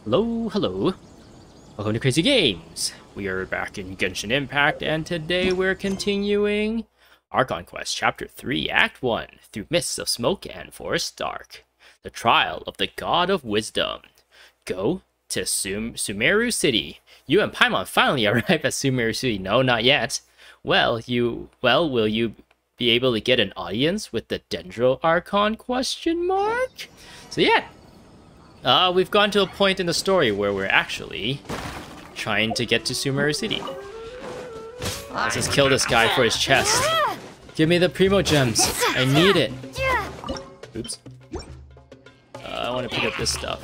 Hello, hello. Welcome to Crazy Games. We are back in Genshin Impact, and today we're continuing Archon Quest Chapter 3, Act 1, Through Mists of Smoke and Forest Dark. The Trial of the God of Wisdom. Go to Sumeru City. You and Paimon finally arrive at Sumeru City. No, not yet. Will you be able to get an audience with the Dendro Archon ? So yeah. We've gone to a point in the story where we're actually trying to get to Sumeru City. Let's just kill this guy for his chest. Give me the Primo Gems. I need it. Oops. I want to pick up this stuff.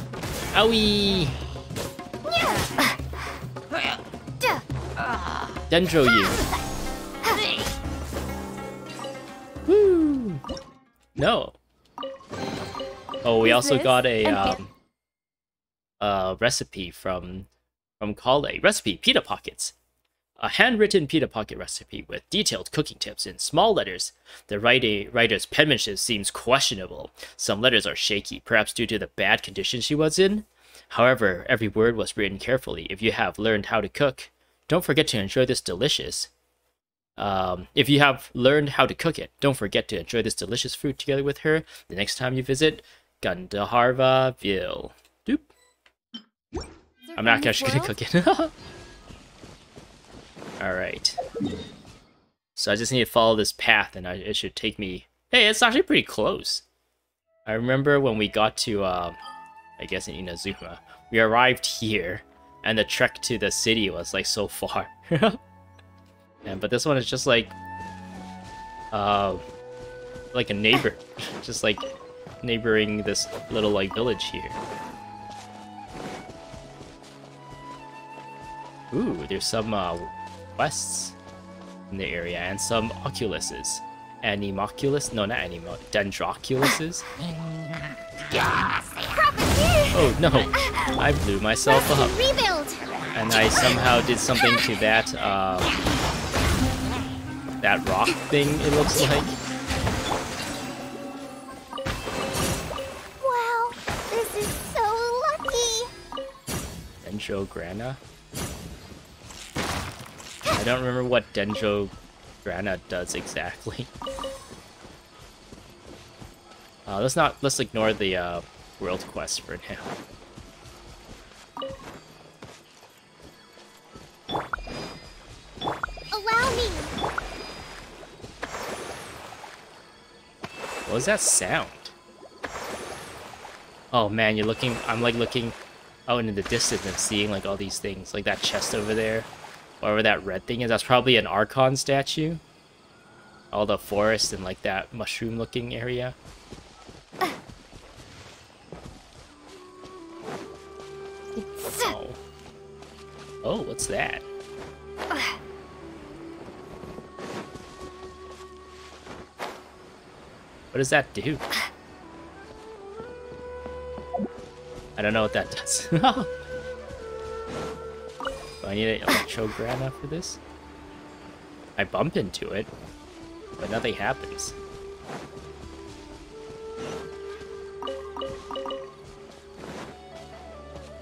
Owie! Dendro you. Woo! No. Oh, we also got a recipe from Kale. Recipe, pita pockets. A handwritten pita pocket recipe with detailed cooking tips in small letters. The writer's penmanship seems questionable. Some letters are shaky, perhaps due to the bad condition she was in. However, every word was written carefully. If you have learned how to cook, don't forget to enjoy this delicious. If you have learned how to cook it, don't forget to enjoy this delicious fruit together with her the next time you visit Dunyarzad. Doop. I'm not actually gonna cook it. Alright. So I just need to follow this path and it should take me... Hey, it's actually pretty close. I remember when we got to, I guess in Inazuma, we arrived here and the trek to the city was like so far. But this one is just like a neighbor. Just like neighboring this little like village here. Ooh, there's some quests in the area and some oculuses. Animoculus? No, not animo. Dendroculuses? Oh no! I blew myself up. And I somehow did something to that, that rock thing, it looks like. Wow, this is so lucky! Dendro Grana? I don't remember what Dendro Grana does exactly. Let's ignore the world quest for now. Allow me! What was that sound? Oh man, I'm like looking out into the distance and seeing like all these things, like that chest over there. Whatever that red thing is, that's probably an Archon statue. All the forest and like that mushroom looking area. Oh. Oh, what's that? What does that do? I don't know what that does. Do I need an Electrograna for this? I bump into it, but nothing happens.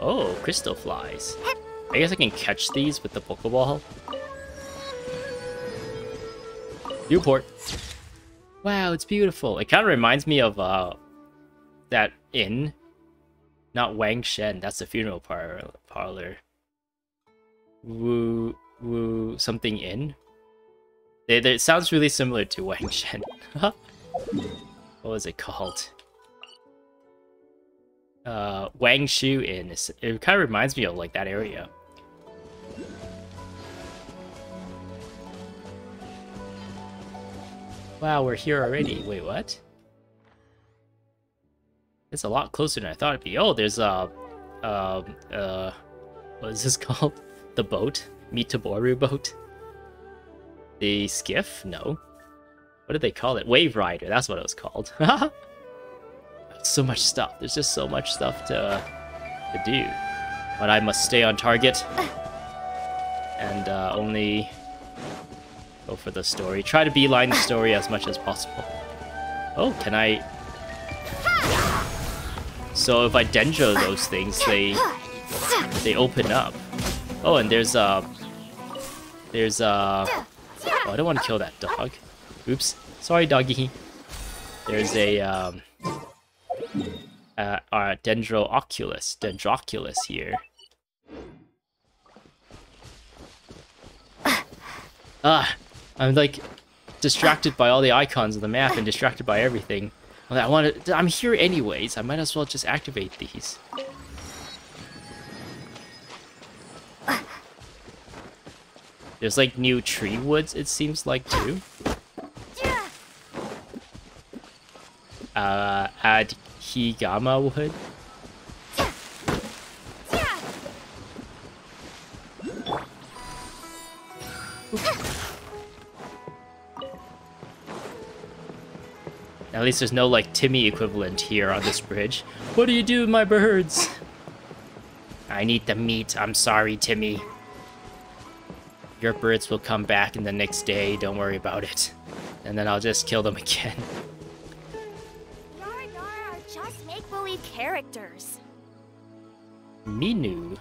Oh, crystal flies. I guess I can catch these with the Pokeball. Viewport. Wow, it's beautiful. It kind of reminds me of that inn. Not Wang Shen, that's the funeral parlor. Woo something inn. It sounds really similar to Wang Shen. What was it called? Wang Shu Inn. It kind of reminds me of like that area. Wow, we're here already. Wait, what? It's a lot closer than I thought it'd be. Oh, there's what is this called? The boat? Mitaboru boat? The skiff? No. What did they call it? Wave Rider, that's what it was called. So much stuff. There's just so much stuff to do. But I must stay on target. And only go for the story. Try to beeline the story as much as possible. Oh, can I... So if I Dendro those things, they they open up. Oh, and there's oh, I don't want to kill that dog. Oops. Sorry, doggy. There's a Dendroculus here. I'm like distracted by all the icons of the map and distracted by everything. Well, I'm here anyways. I might as well just activate these. There's like new tree woods, it seems like, too. Add Higama wood. At least there's no like Timmy equivalent here on this bridge. What do you do with my birds? I need the meat. I'm sorry, Timmy. Your birds will come back in the next day. Don't worry about it. And then I'll just kill them again. Yara Yara are just make-believe characters. Minu.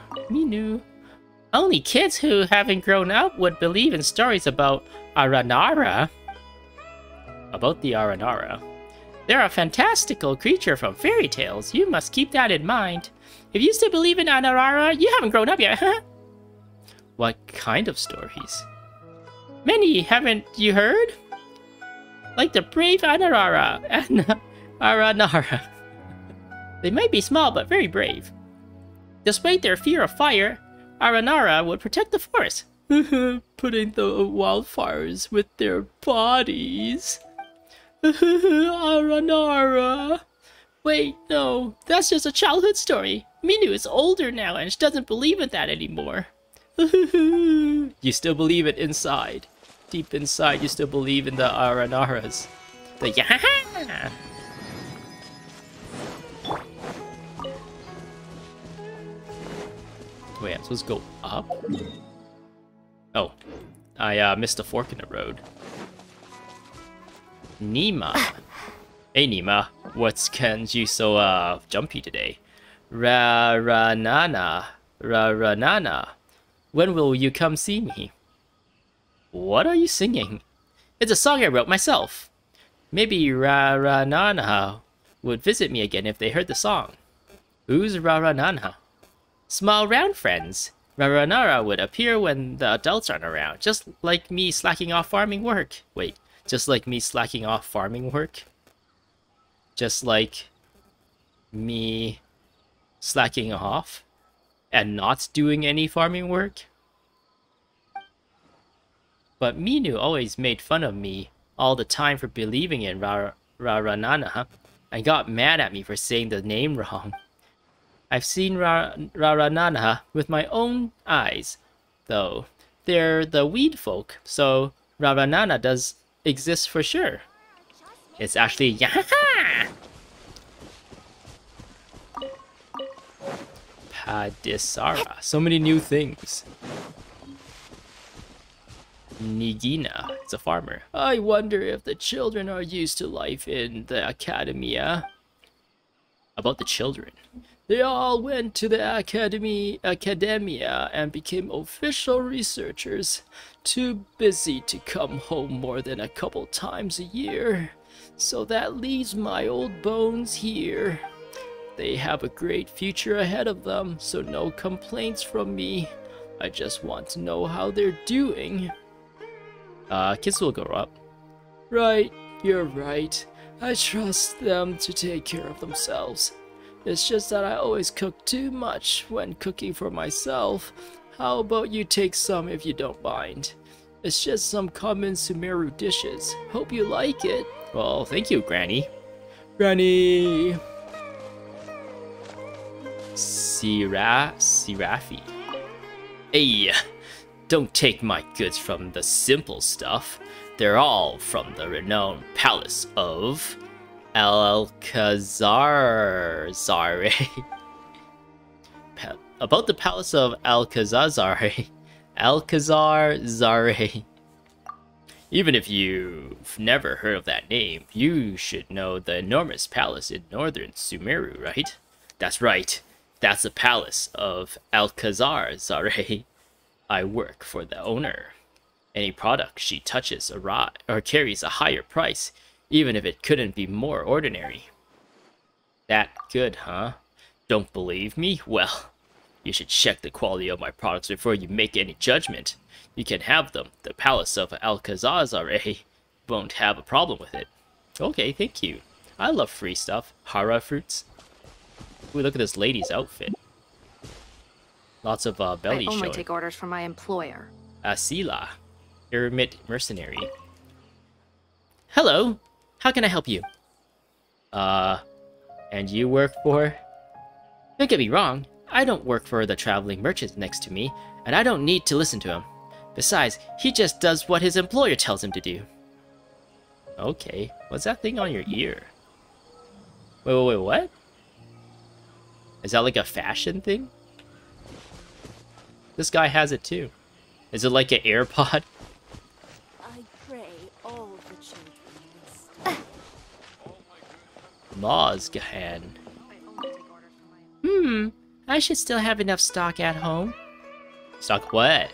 Only kids who haven't grown up would believe in stories about Aranara. About the Aranara. They're a fantastical creature from fairy tales. You must keep that in mind. If you still believe in Aranara, you haven't grown up yet, huh? What kind of stories? Many, haven't you heard? Like the brave Aranara and Aranara. They might be small, but very brave. Despite their fear of fire, Aranara would protect the forest. Putting the wildfires with their bodies. Aranara. Wait, no, that's just a childhood story. Minu is older now and she doesn't believe in that anymore. You still believe it inside. Deep inside, you still believe in the Aranaras. The Yahaha! Wait, I'm supposed to go up? Oh, I missed a fork in the road. Nima. Hey Nima, what's can you so jumpy today? Raranana. When will you come see me? What are you singing? It's a song I wrote myself. Maybe Raranana would visit me again if they heard the song. Who's Raranana? Small round friends. Raranara would appear when the adults aren't around, just like me slacking off farming work. Wait, just like me slacking off farming work? Just like me slacking off and not doing any farming work? But Minu always made fun of me all the time for believing in Raranana and got mad at me for saying the name wrong. I've seen Raranana with my own eyes, though. They're the weed folk, so Raranana does exist for sure. It's actually Yahaha! Padisara. So many new things. Nigina. It's a farmer. I wonder if the children are used to life in the academia. About the children. They all went to the academia and became official researchers. Too busy to come home more than a couple times a year. So that leaves my old bones here. They have a great future ahead of them, so no complaints from me. I just want to know how they're doing. Kids will grow up. Right, you're right. I trust them to take care of themselves. It's just that I always cook too much when cooking for myself. How about you take some if you don't mind? It's just some common Sumeru dishes. Hope you like it. Well, thank you, Granny. Granny! Sirafi. Hey, don't take my goods from the simple stuff. They're all from the renowned palace of Alcazar. About the palace of Alcazar. Even if you've never heard of that name, you should know the enormous palace in northern Sumeru, right? That's right. That's the palace of Alcazar, Zare. I work for the owner. Any product she touches or carries a higher price, even if it couldn't be more ordinary. That good, huh? Don't believe me? Well, you should check the quality of my products before you make any judgment. You can have them. The palace of Alcazar, Zare, won't have a problem with it. Okay, thank you. I love free stuff. Hara fruits. Ooh, look at this lady's outfit. Lots of belly showing. I only take orders from my employer. Asila, Eremit mercenary. Hello, how can I help you? And you work for? Don't get me wrong, I don't work for the traveling merchant next to me, and I don't need to listen to him. Besides, he just does what his employer tells him to do. Okay, what's that thing on your ear? Wait, what? Is that like a fashion thing? This guy has it too. Is it like an AirPod? I pray all the children Mozgahan. I should still have enough stock at home. Stock what?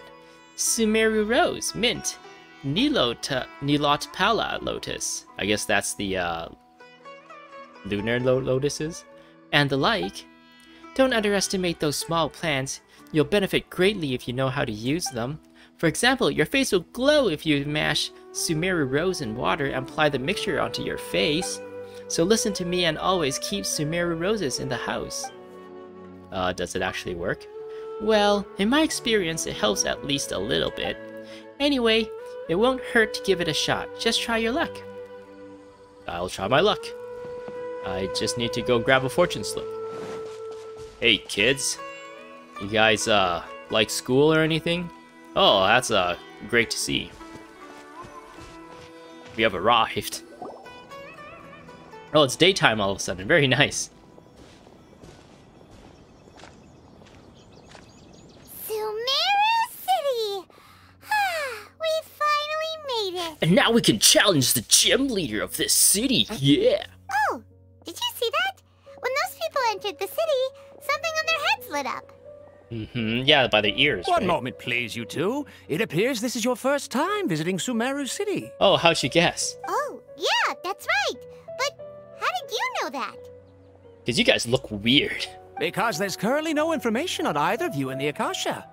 Sumeru Rose, Mint, Nilot Pala Lotus. I guess that's the lunar lotuses. And the like. Don't underestimate those small plants. You'll benefit greatly if you know how to use them. For example, your face will glow if you mash Sumeru Rose in water and apply the mixture onto your face. So listen to me and always keep Sumeru Roses in the house. Does it actually work? Well, in my experience, it helps at least a little bit. Anyway, it won't hurt to give it a shot. Just try your luck. I'll try my luck. I just need to go grab a fortune slip. Hey, kids. You guys, like school or anything? Oh, that's, great to see. We have arrived. Oh, it's daytime all of a sudden. Very nice. Sumeru City! We finally made it! And now we can challenge the gym leader of this city. Yeah! Oh, did you see that? When those people entered the city, something on their heads lit up. Yeah, by their ears, One right? moment, please, you two. It appears this is your first time visiting Sumeru City. Oh, how'd you guess? Oh, yeah, that's right. But how did you know that? Because you guys look weird. Because there's currently no information on either of you in the Akasha.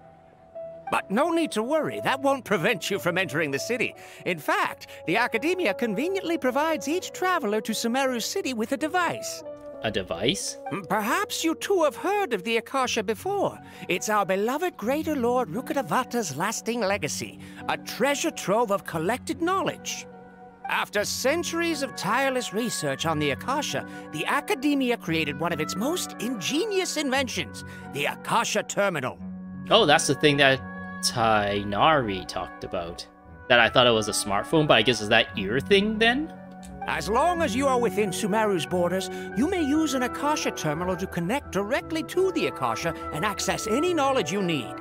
But no need to worry, that won't prevent you from entering the city. In fact, the Academia conveniently provides each traveler to Sumeru City with a device. A device? Perhaps you two have heard of the Akasha before. It's our beloved Greater Lord Rukkhadevata's lasting legacy, a treasure trove of collected knowledge. After centuries of tireless research on the Akasha, the Academia created one of its most ingenious inventions, the Akasha Terminal. Oh, that's the thing that Tainari talked about. That I thought it was a smartphone, but I guess it's that ear thing then? As long as you are within Sumeru's borders, you may use an Akasha terminal to connect directly to the Akasha and access any knowledge you need.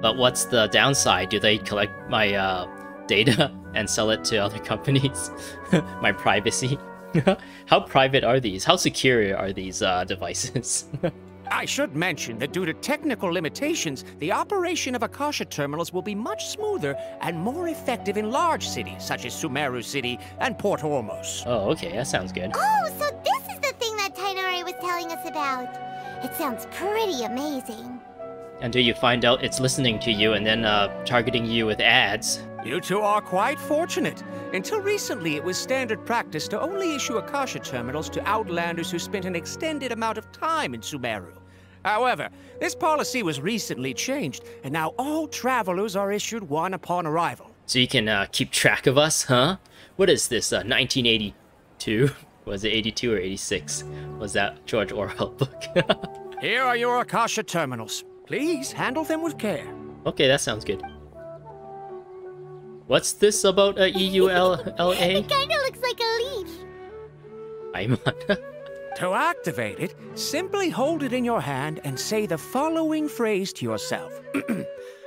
But what's the downside? Do they collect my data and sell it to other companies? My privacy? How private are these? How secure are these devices? I should mention that due to technical limitations, the operation of Akasha terminals will be much smoother and more effective in large cities such as Sumeru City and Port Ormos. Oh, okay, that sounds good. Oh, so this is the thing that Tainari was telling us about. It sounds pretty amazing. Until you find out it's listening to you and then targeting you with ads. You two are quite fortunate. Until recently, it was standard practice to only issue Akasha terminals to outlanders who spent an extended amount of time in Sumeru. However, this policy was recently changed, and now all travelers are issued one upon arrival. So you can keep track of us, huh? What is this, 1982? Was it 82 or 86? Was that George Orwell book? Here are your Akasha terminals. Please handle them with care. Okay, that sounds good. What's this about EULA? It kinda looks like a leaf. Paimon. To activate it, simply hold it in your hand and say the following phrase to yourself.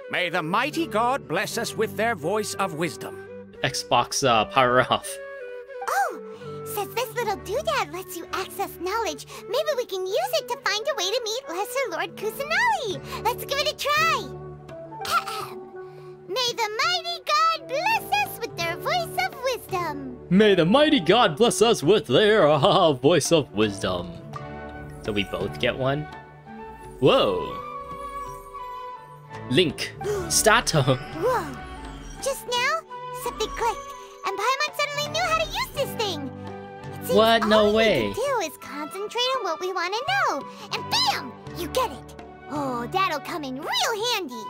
May the mighty God bless us with their voice of wisdom. Xbox power off. Oh, says this little doodad lets you access knowledge, maybe we can use it to find a way to meet Lesser Lord Kusanali. Let's give it a try. May the mighty god bless us with their voice of wisdom. May the mighty god bless us with their voice of wisdom. So we both get one? Whoa. Link. Stato. Whoa. Just now, something clicked, and Paimon suddenly knew how to use this thing. It seems What? No all we way. need to do is concentrate on what we want to know, and bam! You get it. Oh, that'll come in real handy.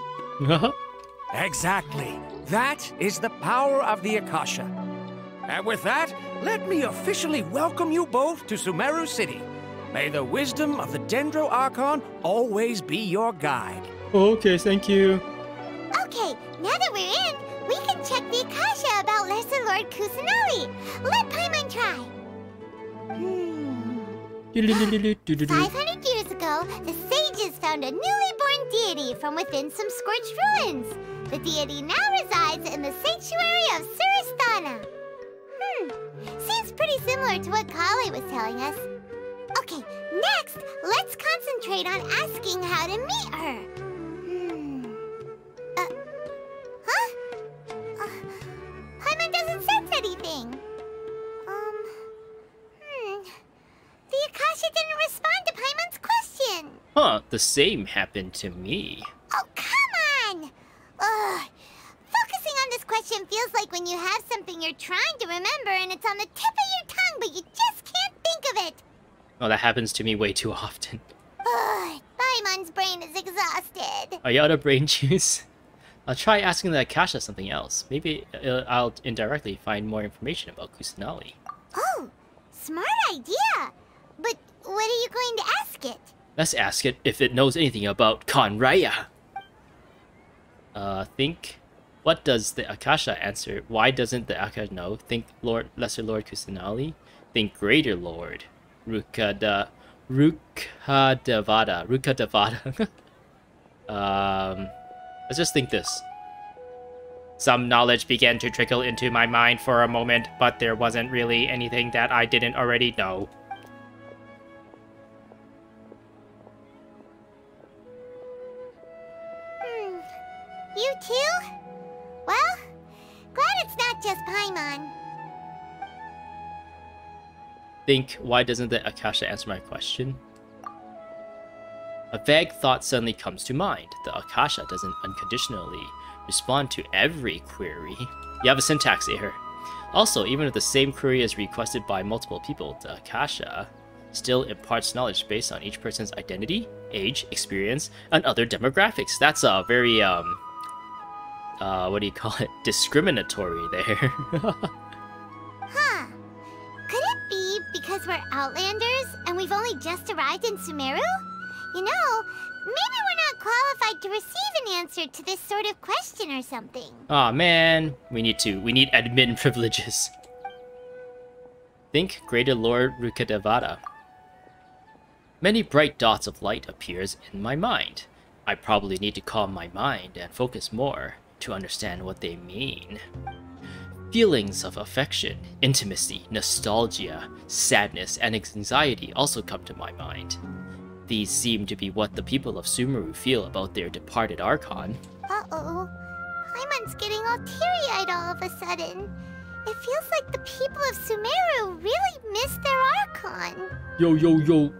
Exactly. That is the power of the Akasha. And with that, let me officially welcome you both to Sumeru City. May the wisdom of the Dendro Archon always be your guide. Okay, thank you. Okay, now that we're in, we can check the Akasha about Lesser Lord Kusanali. Let Paimon try. 500 years ago, the sages found a newly born deity from within some scorched ruins. The deity now resides in the sanctuary of Suristana. Seems pretty similar to what Kali was telling us. Okay, next, let's concentrate on asking how to meet her. Paimon doesn't sense anything. The Akasha didn't respond to Paimon's question. Huh, the same happened to me. Oh, come on! Ugh. Focusing on this question feels like when you have something you're trying to remember and it's on the tip of your tongue, but you just can't think of it. Oh, that happens to me way too often. Ugh, Paimon's brain is exhausted. Are you out of brain juice? I'll try asking the Akasha something else. Maybe I'll indirectly find more information about Kusanali. Oh, smart idea. But what are you going to ask it? Let's ask it if it knows anything about Conraya. Think. What does the Akasha answer? Why doesn't the Akasha know? Think Lesser Lord Kusanali. Think Greater Lord. Rukadavada. Let's just think this. Some knowledge began to trickle into my mind for a moment, but there wasn't really anything that I didn't already know. You too? Well, glad it's not just Paimon. Think, why doesn't the Akasha answer my question? A vague thought suddenly comes to mind. The Akasha doesn't unconditionally respond to every query. You have a syntax error. Also, even if the same query is requested by multiple people, the Akasha still imparts knowledge based on each person's identity, age, experience, and other demographics. That's a very, what do you call it? Discriminatory there. Huh. Could it be because we're Outlanders and we've only just arrived in Sumeru? You know, maybe we're not qualified to receive an answer to this sort of question or something. Aw, man. We need admin privileges. Think Greater Lord Rukadavada. Many bright dots of light appears in my mind. I probably need to calm my mind and focus more to understand what they mean. Feelings of affection, intimacy, nostalgia, sadness, and anxiety also come to my mind. These seem to be what the people of Sumeru feel about their departed Archon. Uh-oh. Paimon's getting all teary-eyed all of a sudden. It feels like the people of Sumeru really miss their Archon. Yo,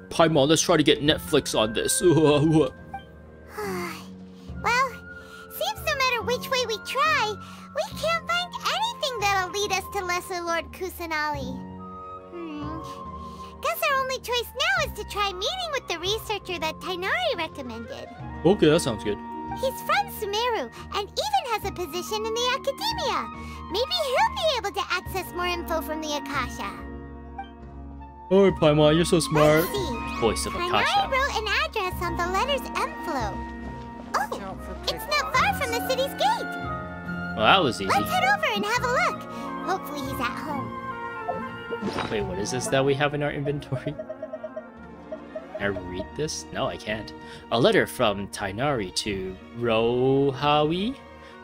Paimon, let's try to get Netflix on this. Well, seems no matter which way we try, we can't find anything that'll lead us to Lesser Lord Kusanali. Guess our only choice now is to try meeting with the researcher that Tighnari recommended. Okay, that sounds good. He's from Sumeru and even has a position in the academia. Maybe he'll be able to access more info from the Akasha. Alright, Paimon, you're so smart. Let's see. Voice of Tighnari Akasha. wrote an address on the letter's envelope. Oh, it's not far from the city's gate. Well, that was easy. Let's head over and have a look. Hopefully he's at home. Wait, what is this that we have in our inventory? Can I read this? No, I can't. A letter from Tighnari to Rohawi,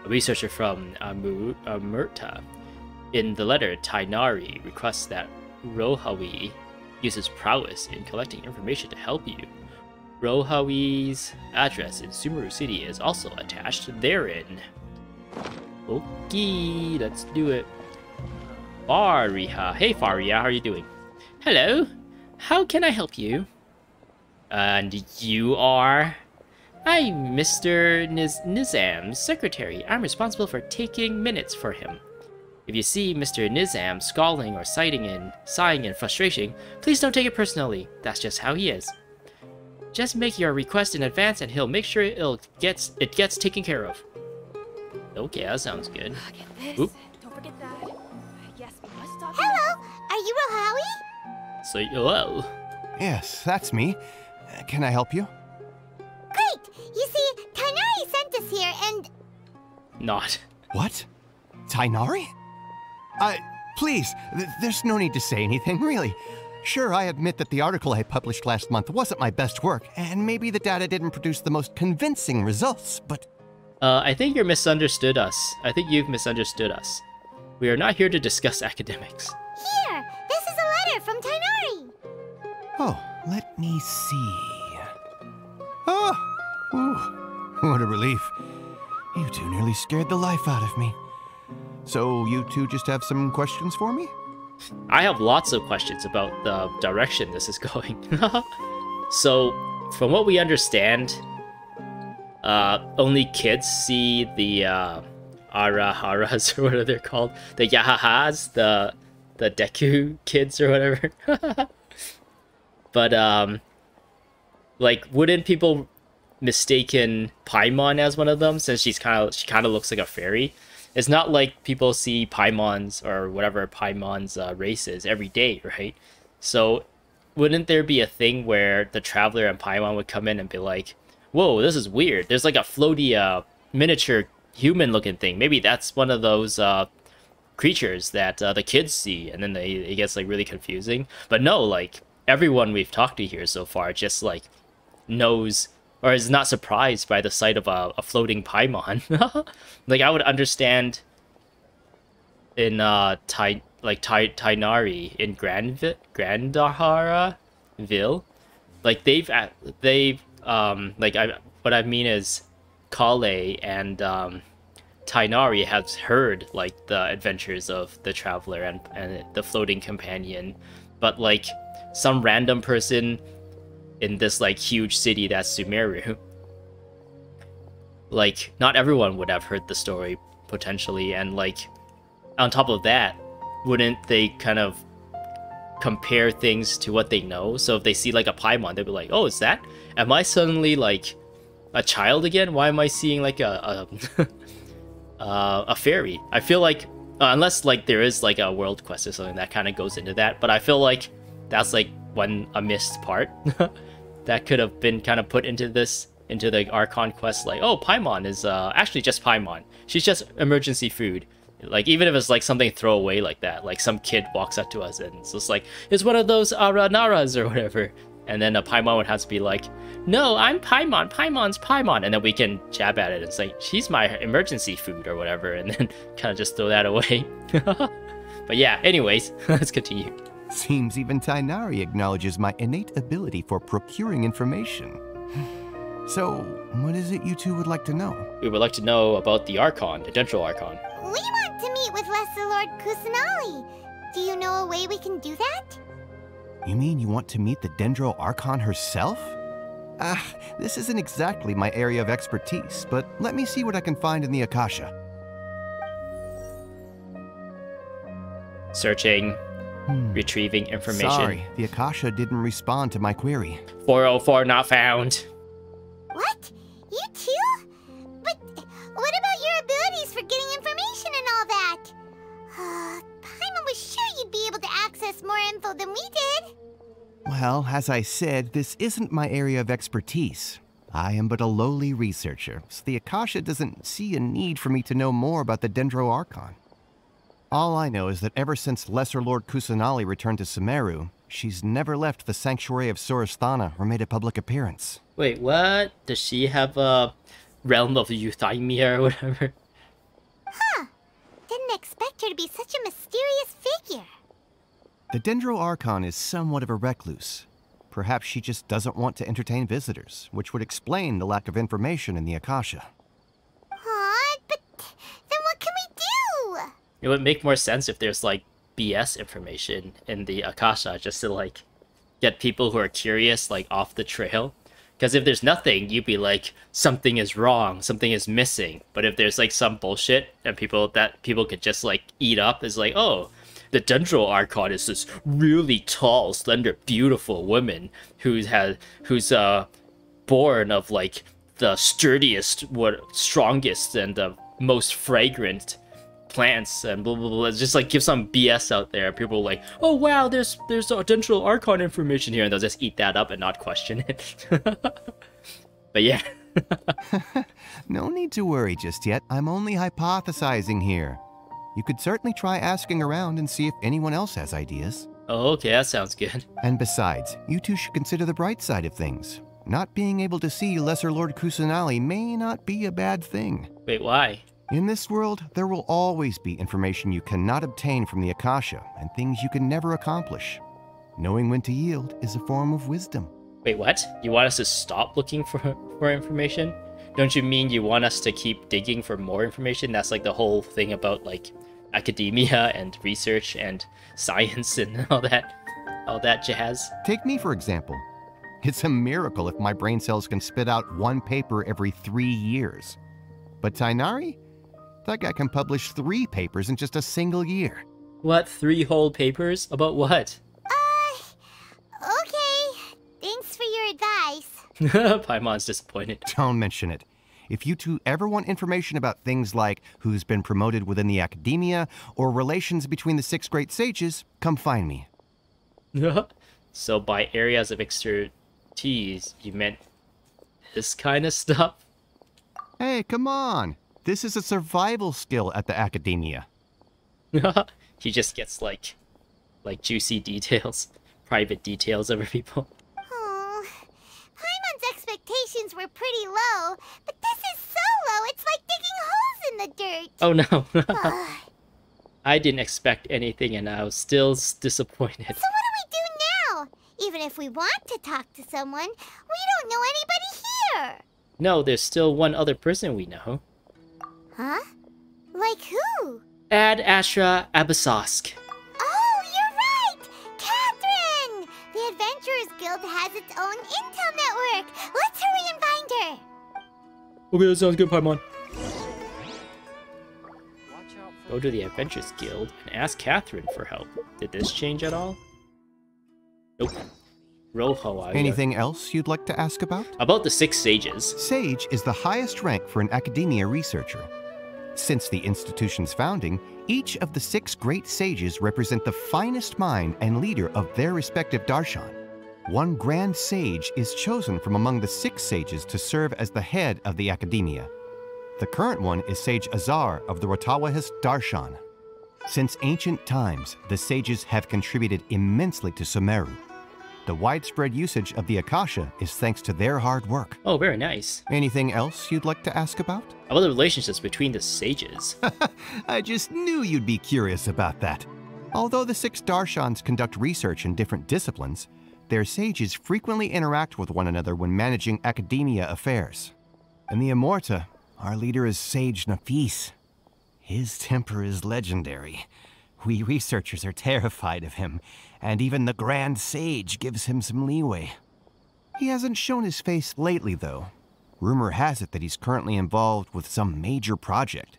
a researcher from Amurta. In the letter, Tighnari requests that Rohawi uses prowess in collecting information to help you. Rohawi's address in Sumeru City is also attached therein. Okay, let's do it. Faria. Hey Faria, how are you doing? Hello. How can I help you? And you are? I'm Mr. Nizam's secretary. I'm responsible for taking minutes for him. If you see Mr. Nizam scowling or sighing in frustration, please don't take it personally. That's just how he is. Just make your request in advance and he'll make sure it gets taken care of. Okay, that sounds good. Get this. Oop. Don't forget that. Yes, we must stop. Hello, are you Rohawi? So, hello. Yes, that's me. Can I help you? Great! You see, Tainari sent us here and... Not. What? Tainari? Please, there's no need to say anything, really. Sure, I admit that the article I published last month wasn't my best work, and maybe the data didn't produce the most convincing results, but... I think you misunderstood us. I think you've misunderstood us. We are not here to discuss academics. Here! This is a letter from Tainari! Oh, let me see. Oh! Ooh, what a relief. You two nearly scared the life out of me. So, you two just have some questions for me? I have lots of questions about the direction this is going. So, from what we understand, only kids see the Araharas, or whatever they're called. The Yahahas, the Deku kids, or whatever. But, like, wouldn't people mistaken Paimon as one of them, since she kind of looks like a fairy? It's not like people see Paimons or whatever Paimon's race is every day, right? So wouldn't there be a thing where the Traveler and Paimon would come in and be like, whoa, this is weird. There's like a floaty miniature human-looking thing. Maybe that's one of those creatures that the kids see, and then it gets like really confusing. But no, like everyone we've talked to here so far just like knows or is not surprised by the sight of a floating Paimon. Like, I would understand in Tainari in Grandaharaville. Like, what I mean is Kale and Tainari has heard like the adventures of the Traveler and the floating companion, but like some random person in this like huge city that's Sumeru, like not everyone would have heard the story potentially, and like on top of that, wouldn't they kind of compare things to what they know? So if they see like a Paimon, they'd be like, oh, is that? Am I suddenly like a child again? Why am I seeing like a fairy? I feel like unless like there is like a world quest or something that kind of goes into that, but I feel like that's like a missed part that could have been kind of put into the Archon quest. Like, oh, Paimon is actually just Paimon. She's just emergency food. Like, even if it's like something throwaway like that, like some kid walks up to us and it's just like, it's one of those Aranaras or whatever. And then a Paimon would have to be like, no, I'm Paimon, Paimon's Paimon. And then we can jab at it and say, she's my emergency food or whatever. And then kind of just throw that away. But yeah, anyways, let's continue. Seems even Tainari acknowledges my innate ability for procuring information. So, what is it you two would like to know? We would like to know about the Archon, the Dendro Archon. We want to meet with Lesser Lord Kusanali. Do you know a way we can do that? You mean you want to meet the Dendro Archon herself? This isn't exactly my area of expertise, but let me see what I can find in the Akasha. Searching. Retrieving information. Sorry, the Akasha didn't respond to my query. 404 not found. What? You too? But what about your abilities for getting information and all that? Paimon was sure you'd be able to access more info than we did. Well, as I said, this isn't my area of expertise. I am but a lowly researcher, so the Akasha doesn't see a need for me to know more about the Dendro Archon. All I know is that ever since Lesser Lord Kusanali returned to Sumeru, she's never left the Sanctuary of Surasthana or made a public appearance. Wait, what? Does she have a realm of Euthymia or whatever? Huh. Didn't expect her to be such a mysterious figure. The Dendro Archon is somewhat of a recluse. Perhaps she just doesn't want to entertain visitors, which would explain the lack of information in the Akasha. Aw, but then what can we do? It would make more sense if there's like BS information in the Akasha, just to like get people who are curious like off the trail. Because if there's nothing, you'd be like, something is wrong, something is missing. But if there's like some bullshit and people could just like eat up, is like, oh, the Dendro Archon is this really tall, slender, beautiful woman who's born of like the sturdiest, strongest, and the most fragrant plants, and blah blah blah. Just like give some BS out there. People are like, oh wow, there's a Dendro Archon information here, and they'll just eat that up and not question it. But yeah. No need to worry just yet. I'm only hypothesizing here. You could certainly try asking around and see if anyone else has ideas. Oh, okay, that sounds good. And besides, you two should consider the bright side of things. Not being able to see Lesser Lord Kusanali may not be a bad thing. Wait, why? In this world, there will always be information you cannot obtain from the Akasha and things you can never accomplish. Knowing when to yield is a form of wisdom. Wait, what? You want us to stop looking for information? Don't you mean you want us to keep digging for more information? That's like the whole thing about like academia and research and science and all that jazz. Take me, for example. It's a miracle if my brain cells can spit out one paper every 3 years. But Tainari? That guy can publish 3 papers in just a single year. What? 3 whole papers? About what? Okay. Thanks for your advice. Paimon's disappointed. Don't mention it. If you two ever want information about things like who's been promoted within the academia or relations between the 6 great sages, come find me. So by areas of expertise, you meant this kind of stuff? Hey, come on. This is a survival skill at the academia. He just gets like juicy details, private details over people. Oh, Paimon's expectations were pretty low, but this is so low, it's like digging holes in the dirt. Oh no. I didn't expect anything and I was still disappointed. So what do we do now? Even if we want to talk to someone, we don't know anybody here. No, there's still one other person we know. Huh? Like who? Ad Astra Abyssosk. Oh, you're right! Catherine! The Adventurers Guild has its own intel network. Let's hurry and find her. Okay, that sounds good, Paimon. Go to the Adventurers Guild and ask Catherine for help. Did this change at all? Nope. Rojo. Anything else you'd like to ask about? About the 6 sages. Sage is the highest rank for an academia researcher. Since the institution's founding, each of the 6 great sages represent the finest mind and leader of their respective darshan. One grand sage is chosen from among the 6 sages to serve as the head of the academia. The current one is Sage Azar of the Rotawahist darshan. Since ancient times, the sages have contributed immensely to Sumeru. The widespread usage of the Akasha is thanks to their hard work. Oh, very nice. Anything else you'd like to ask about? About the relationships between the sages. I just knew you'd be curious about that. Although the 6 darshans conduct research in different disciplines, their sages frequently interact with one another when managing academia affairs. In the Immorta, our leader is Sage Nafis. His temper is legendary. We researchers are terrified of him, and even the Grand Sage gives him some leeway. He hasn't shown his face lately, though. Rumor has it that he's currently involved with some major project.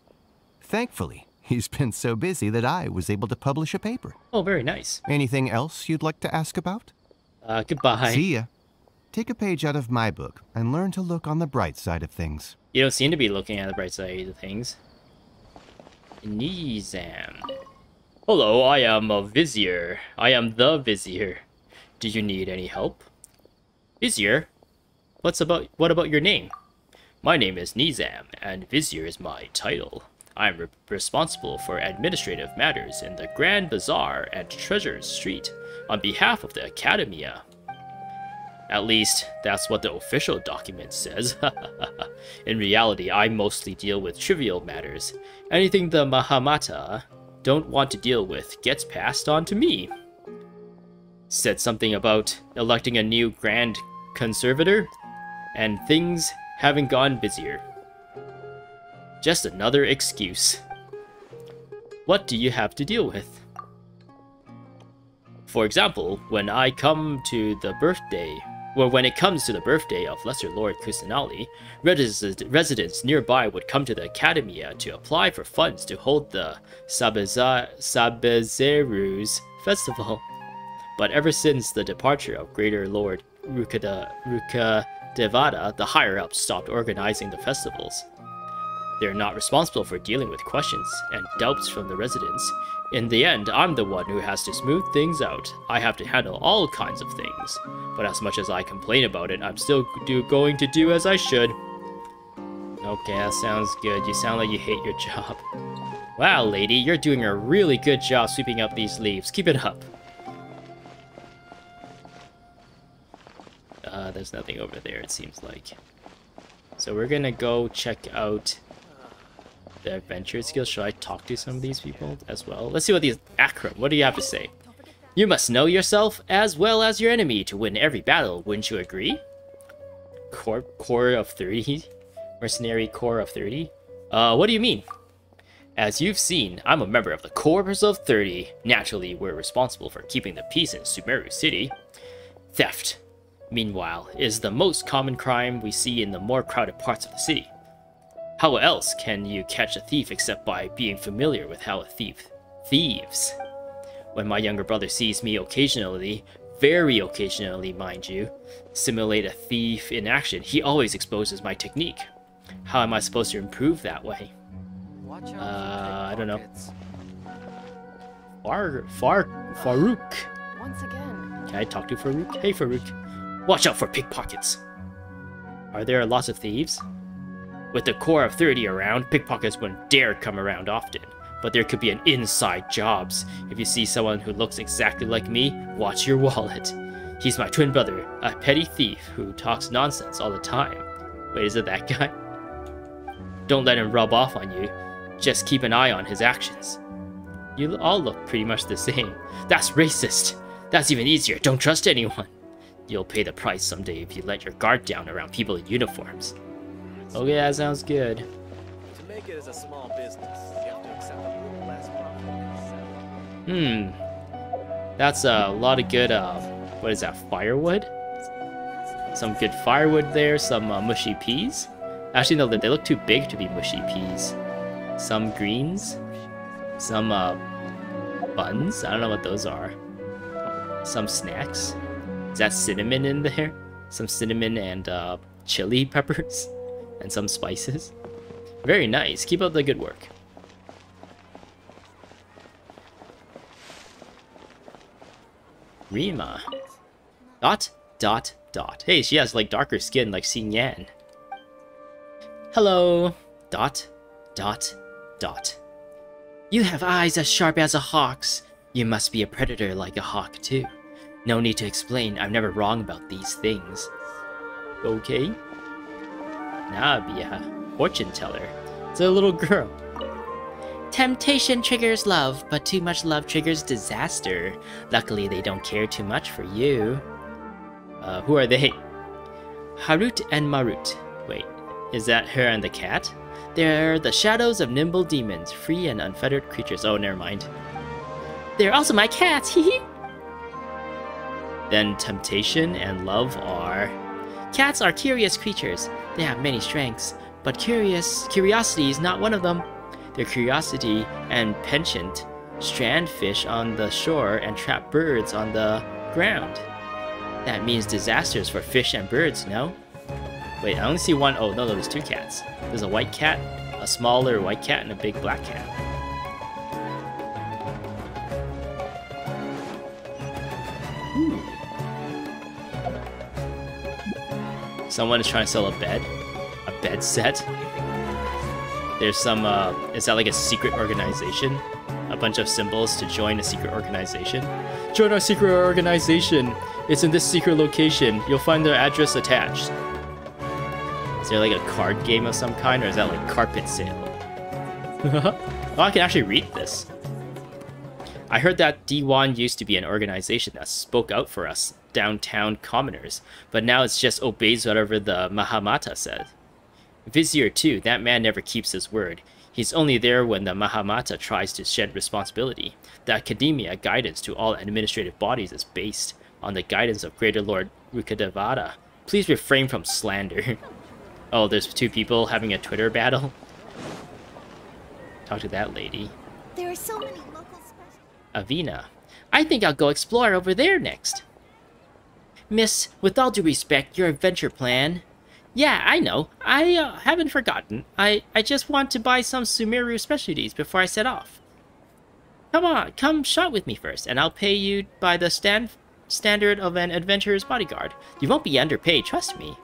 Thankfully, he's been so busy that I was able to publish a paper. Oh, very nice. Anything else you'd like to ask about? Goodbye. See ya. Take a page out of my book and learn to look on the bright side of things. You don't seem to be looking at the bright side of things. Nizam. Hello, I am a vizier. I am the vizier. Do you need any help? Vizier? What about your name? My name is Nizam, and vizier is my title. I am responsible for administrative matters in the Grand Bazaar and Treasure Street on behalf of the Academia. At least, that's what the official document says. In reality, I mostly deal with trivial matters. Anything the Mahamata don't want to deal with gets passed on to me. said something about electing a new Grand Conservator, and things haven't gone busier. Just another excuse. What do you have to deal with? For example, when it comes to the birthday of Lesser Lord Kusanali, residents nearby would come to the Academia to apply for funds to hold the Sabezeru's festival. But ever since the departure of Greater Lord Rukadevada, the higher-ups stopped organizing the festivals. They're not responsible for dealing with questions and doubts from the residents. In the end, I'm the one who has to smooth things out. I have to handle all kinds of things. But as much as I complain about it, I'm still going to do as I should. Okay, that sounds good. You sound like you hate your job. Wow, lady, you're doing a really good job sweeping up these leaves. Keep it up. There's nothing over there, it seems like. So we're gonna go check out the adventure skills. Should I talk to some of these people as well? Let's see what these... Akram, what do you have to say? You must know yourself as well as your enemy to win every battle, wouldn't you agree? Core of 30? Mercenary Core of 30? What do you mean? As you've seen, I'm a member of the Corps of 30. Naturally, we're responsible for keeping the peace in Sumeru City. Theft, meanwhile, is the most common crime we see in the more crowded parts of the city. How else can you catch a thief except by being familiar with how a thief thieves? When my younger brother sees me occasionally, very occasionally mind you, simulate a thief in action, he always exposes my technique. How am I supposed to improve that way? I don't know. Farouk. Once again. Can I talk to Farouk? Hey Farouk. Watch out for pickpockets. Are there lots of thieves? With the Core of 30 around, pickpockets wouldn't dare come around often. But there could be an inside jobs. If you see someone who looks exactly like me, watch your wallet. He's my twin brother, a petty thief who talks nonsense all the time. Wait, is it that guy? Don't let him rub off on you. Just keep an eye on his actions. You all look pretty much the same. That's racist. That's even easier. Don't trust anyone. You'll pay the price someday if you let your guard down around people in uniforms. Okay, that sounds good. To make it as a small business, you have to accept a little less profit. That's a lot of good, what is that, firewood? Some good firewood there, some mushy peas. Actually, no, they look too big to be mushy peas. Some greens. Some, buns. I don't know what those are. Some snacks. Is that cinnamon in there? Some cinnamon and, chili peppers. And some spices. Very nice. Keep up the good work. Rima. ... Hey, she has like darker skin like Xing Yan. Hello. ... You have eyes as sharp as a hawk's. You must be a predator like a hawk too. No need to explain, I'm never wrong about these things. Okay. Now be a fortune teller. It's a little girl. Temptation triggers love, but too much love triggers disaster. Luckily, they don't care too much for you. Who are they? Harut and Marut. Wait, is that her and the cat? They're the shadows of nimble demons, free and unfettered creatures. Oh, never mind. They're also my cats, hee. Then temptation and love are... Cats are curious creatures. They have many strengths, but curiosity is not one of them. Their curiosity and penchant strand fish on the shore and trap birds on the ground. That means disasters for fish and birds, no? Wait, I only see one. Oh, no, there's two cats. There's a white cat, a smaller white cat, and a big black cat. Ooh. Someone is trying to sell a bed set. There's some, is that like a secret organization? A bunch of symbols to join a secret organization. Join our secret organization! It's in this secret location. You'll find the address attached. Is there like a card game of some kind, or is that like carpet sale? Oh, I can actually read this. I heard that D1 used to be an organization that spoke out for us, downtown commoners, but now it's just obeys whatever the Mahamata said. Vizier too, that man never keeps his word. He's only there when the Mahamata tries to shed responsibility. The Academia guidance to all administrative bodies is based on the guidance of Greater Lord Rukadevada. Please refrain from slander. Oh, there's two people having a Twitter battle? Talk to that lady. There are so many local special... Avina. I think I'll go explore over there next. Miss, with all due respect, your adventure plan... Yeah, I know. I haven't forgotten. I just want to buy some Sumeru specialties before I set off. Come on, come shop with me first, and I'll pay you by the standard of an adventurer's bodyguard. You won't be underpaid, trust me.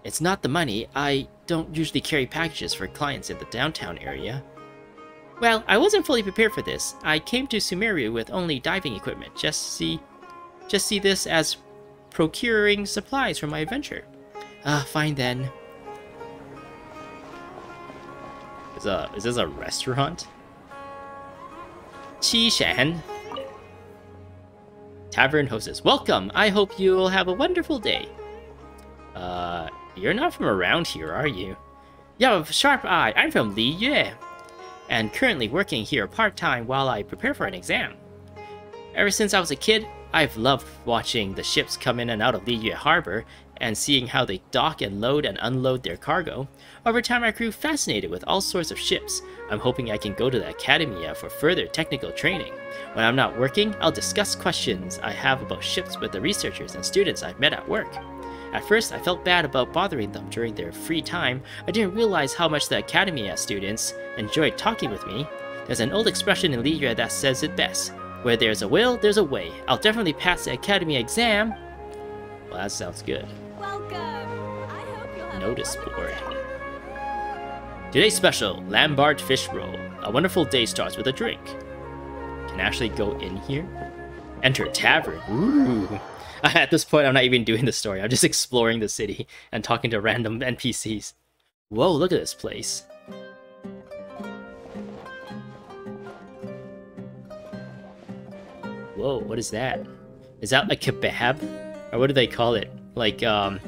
It's not the money. I don't usually carry packages for clients in the downtown area. Well, I wasn't fully prepared for this. I came to Sumeru with only diving equipment. Just see this as procuring supplies for my adventure. Fine then. Is this a restaurant? Qishan. Tavern hostess. Welcome! I hope you'll have a wonderful day. You're not from around here, are you? You have a sharp eye. I'm from Liyue, and currently working here part-time while I prepare for an exam. Ever since I was a kid, I've loved watching the ships come in and out of Liyue Harbor and seeing how they dock and load and unload their cargo. Over time, I grew fascinated with all sorts of ships. I'm hoping I can go to the Academia for further technical training. When I'm not working, I'll discuss questions I have about ships with the researchers and students I've met at work. At first, I felt bad about bothering them during their free time. I didn't realize how much the Academia students enjoyed talking with me. There's an old expression in Liyue that says it best. Where there's a will, there's a way. I'll definitely pass the Academia exam. Well, that sounds good. Welcome. I hope you'll have Notice a wonderful board. day. Today's special, Lambard Fish Roll. A wonderful day starts with a drink. Can I actually go in here? Enter tavern. Ooh. At this point, I'm not even doing the story. I'm just exploring the city and talking to random NPCs. Whoa, look at this place. Whoa, what is that? Is that a kebab? Or what do they call it? Like, a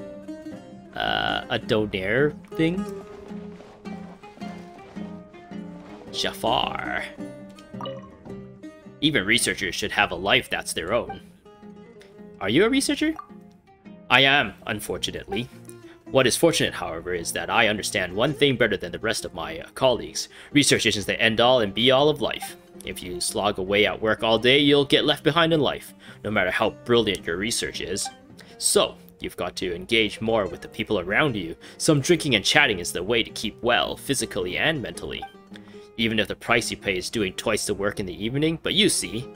donair thing? Jafar. Even researchers should have a life that's their own. Are you a researcher? I am, unfortunately. What is fortunate, however, is that I understand one thing better than the rest of my colleagues. Research isn't the end-all and be-all of life. If you slog away at work all day, you'll get left behind in life, no matter how brilliant your research is. So, you've got to engage more with the people around you. Some drinking and chatting is the way to keep well, physically and mentally. Even if the price you pay is doing twice the work in the evening, but you see,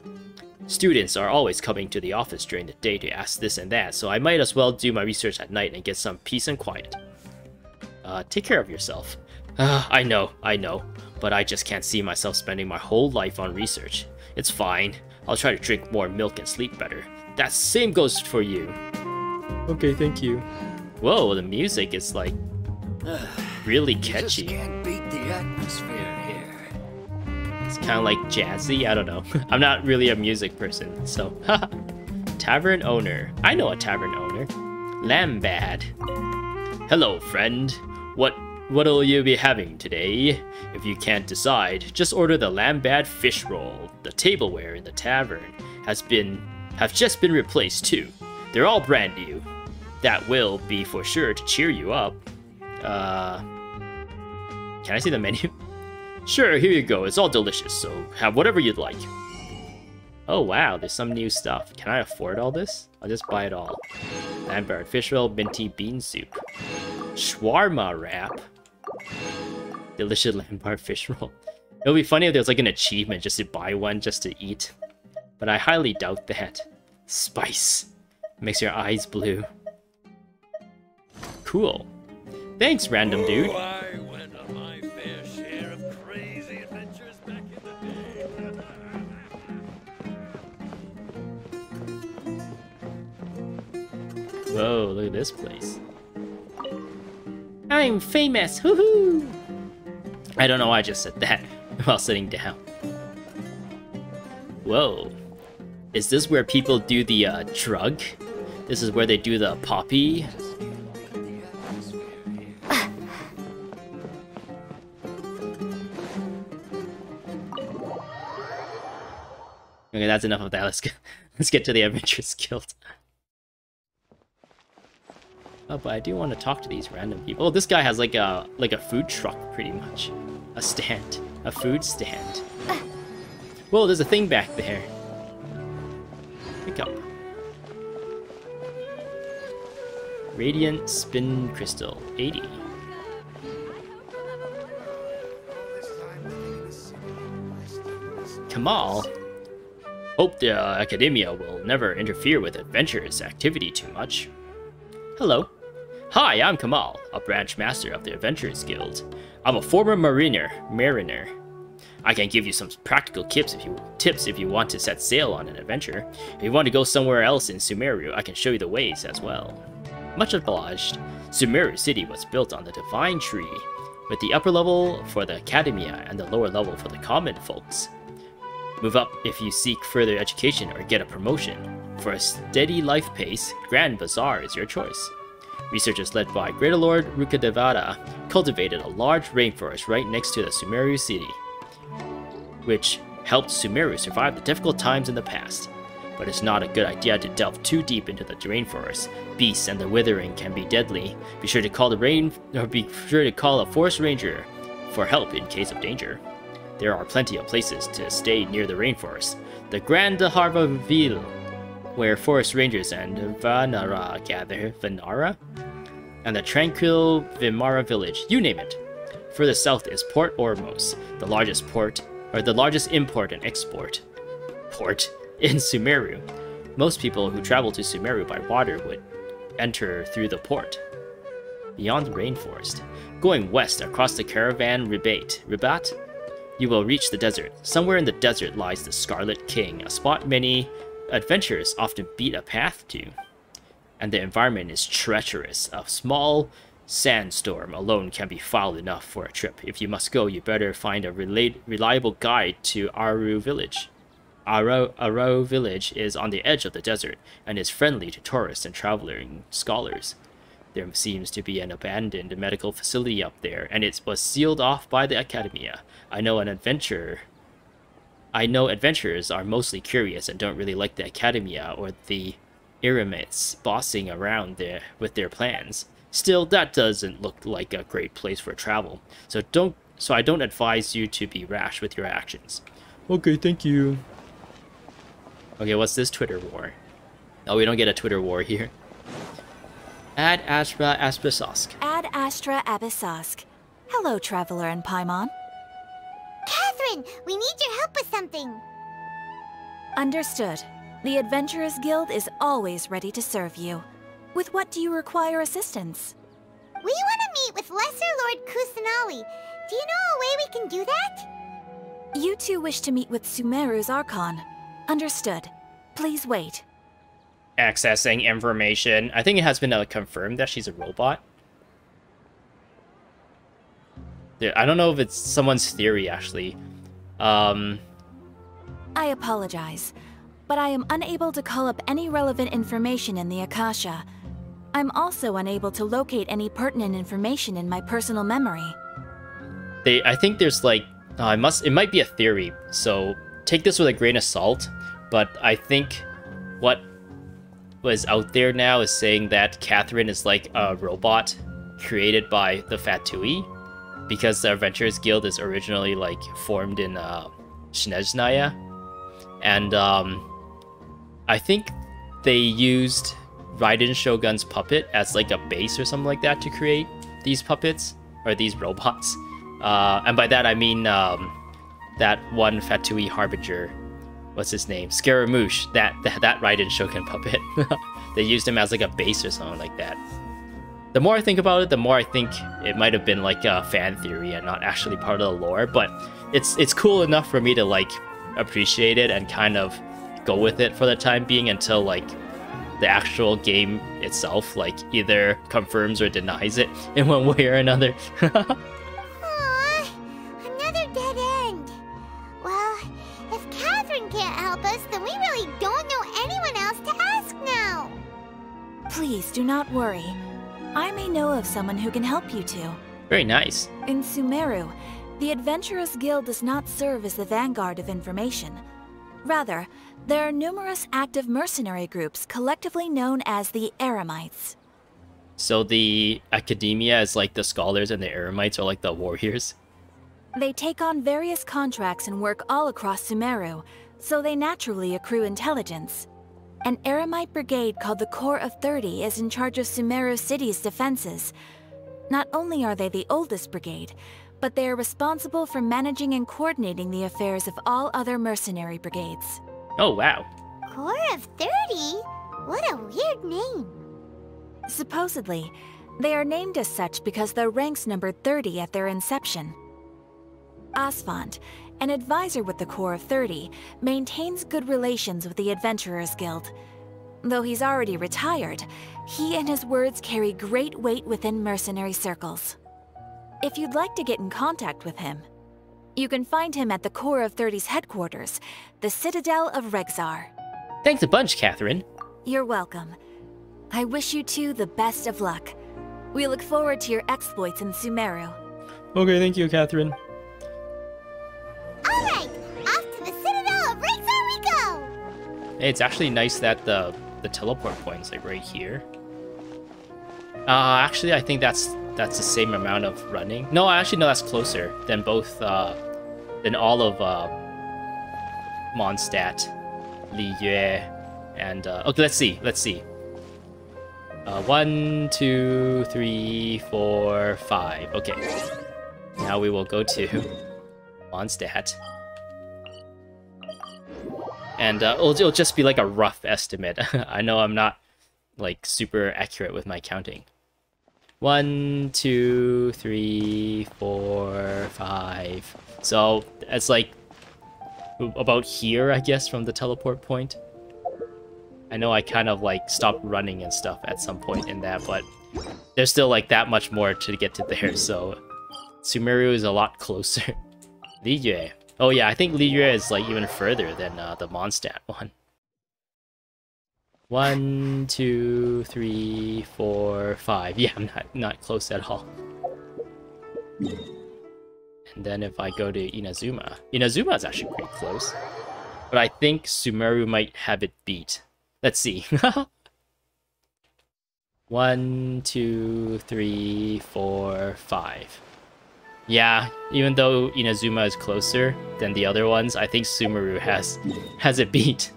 students are always coming to the office during the day to ask this and that, so I might as well do my research at night and get some peace and quiet. Take care of yourself. I know, but I just can't see myself spending my whole life on research. It's fine. I'll try to drink more milk and sleep better. That same goes for you. Okay, thank you. Whoa, the music is like really catchy. You just can't beat the atmosphere here. It's kind of like jazzy. I don't know. I'm not really a music person, so. Tavern owner. I know a tavern owner. Lambad. Hello, friend. What'll you be having today? If you can't decide, just order the Lambad fish roll. The tableware in the tavern have just been replaced too. They're all brand new. That will be for sure to cheer you up. Can I see the menu? Sure, here you go. It's all delicious, so have whatever you'd like. Oh wow, there's some new stuff. Can I afford all this? I'll just buy it all. Lambard fish roll, minty bean soup. Shawarma wrap. Delicious Lambard fish roll. It would be funny if there was like an achievement just to buy one just to eat. But I highly doubt that. Spice. Makes your eyes blue. Cool. Thanks, random dude. I went on my fair share of crazy adventures back in the day. Whoa, look at this place. I'm famous, woohoo! I don't know why I just said that while sitting down. Whoa. Is this where people do the drug? This is where they do the poppy? Okay, that's enough of that. Let's get to the Adventurers Guild. Oh, but I do want to talk to these random people. Oh, this guy has like a food truck, pretty much. A stand. A food stand. Whoa, there's a thing back there. Pick up. Radiant Spin Crystal, 80. Kamal? Hope the Academia will never interfere with adventurers' activity too much. Hello. Hi, I'm Kamal, a branch master of the Adventurers Guild. I'm a former mariner. I can give you some practical tips if you want to set sail on an adventure. If you want to go somewhere else in Sumeru, I can show you the ways as well. Much obliged. Sumeru City was built on the Divine Tree, with the upper level for the Academia and the lower level for the common folks. Move up if you seek further education or get a promotion. For a steady life pace, Grand Bazaar is your choice. Researchers led by Greater Lord Rukkhadevata cultivated a large rainforest right next to the Sumeru City, which helped Sumeru survive the difficult times in the past. But it's not a good idea to delve too deep into the rainforest. Beasts and the withering can be deadly. Be sure to call a forest ranger for help in case of danger. There are plenty of places to stay near the rainforest. The Grand Ville, where forest rangers and Vanara gather. Vanara? And the tranquil Vimara village, you name it. Further south is Port Ormos, the largest import and export port in Sumeru. Most people who travel to Sumeru by water would enter through the port. Beyond the rainforest, going west across the caravan Ribat, you will reach the desert. Somewhere in the desert lies the Scarlet King, a spot many adventurers often beat a path to. And the environment is treacherous. A small sandstorm alone can be foul enough for a trip. If you must go, you better find a reliable guide to Aru Village. Aru Village is on the edge of the desert and is friendly to tourists and traveling scholars. There seems to be an abandoned medical facility up there, and it was sealed off by the Academia. I know adventurers are mostly curious and don't really like the Academia or the Eremites bossing around there with their plans. Still, that doesn't look like a great place for travel, so I don't advise you to be rash with your actions. Okay, thank you. Okay, what's this Twitter war? Oh, we don't get a Twitter war here. Ad Astra Abisosk. Ad Astra Abisosk. Hello, Traveler and Paimon. Catherine, we need your help with something. Understood. The Adventurers Guild is always ready to serve you. With what do you require assistance? We want to meet with Lesser Lord Kusanali. Do you know a way we can do that? You two wish to meet with Sumeru's Archon. Understood. Please wait. Accessing information. I think it has been confirmed that she's a robot. I don't know if it's someone's theory, actually. I apologize, but I am unable to call up any relevant information in the Akasha. I'm also unable to locate any pertinent information in my personal memory. I think there's like... it might be a theory, so take this with a grain of salt, but I think what was out there now is saying that Catherine is like a robot created by the Fatui, because the Adventurers Guild is originally like formed in Snezhnaya, and I think they used Raiden Shogun's puppet as like a base or something like that to create these puppets, or these robots, and by that I mean that one Fatui Harbinger, what's his name? Scaramouche, that Raiden Shogun puppet. They used him as like a base or something like that. The more I think about it, the more I think it might have been like a fan theory and not actually part of the lore, but it's cool enough for me to like appreciate it and kind of go with it for the time being until like the actual game itself like either confirms or denies it in one way or another. Aww, another dead end. Well, if Catherine can't help Please do not worry. I may know of someone who can help you two. Very nice. In Sumeru, the Adventurers Guild does not serve as the vanguard of information. Rather, there are numerous active mercenary groups collectively known as the Eremites. So the academia is like the scholars and the eremites are like the warriors? They take on various contracts and work all across Sumeru, so they naturally accrue intelligence. An Eremite brigade called the Corps of 30 is in charge of Sumeru City's defenses. Not only are they the oldest brigade, but they are responsible for managing and coordinating the affairs of all other mercenary brigades. Oh, wow. Corps of 30? What a weird name. Supposedly, they are named as such because their ranks numbered 30 at their inception. Asfand, an advisor with the Corps of 30, maintains good relations with the Adventurers Guild. Though he's already retired, he and his words carry great weight within mercenary circles. If you'd like to get in contact with him, you can find him at the Corps of 30's headquarters, the Citadel of Regzar. Thanks a bunch, Catherine. You're welcome. I wish you two the best of luck. We look forward to your exploits in Sumeru. Okay, thank you, Catherine. Alright, off to the Citadel of Rexar we go! Hey, it's actually nice that the teleport point's like right here. Actually, I think that's the same amount of running. No, actually, no, that's closer than both, than all of, Mondstadt, Liyue, and, okay, let's see. 1, 2, 3, 4, 5. Okay. Now we will go to Mondstadt. And it'll just be like a rough estimate. I know I'm not like super accurate with my counting. 1, 2, 3, 4, 5. So it's like about here, I guess, from the teleport point. I know I kind of like stopped running and stuff at some point in that, but there's still like that much more to get to there, so Sumeru is a lot closer. Liyue. Oh yeah, I think Liyue is like even further than the Mondstadt one. 1, 2, 3, 4, 5. Yeah, I'm not close at all. And then if I go to Inazuma, Inazuma is actually pretty close, but I think Sumeru might have it beat. Let's see. 1, 2, 3, 4, 5. Yeah, even though Inazuma is closer than the other ones, I think Sumeru has it beat.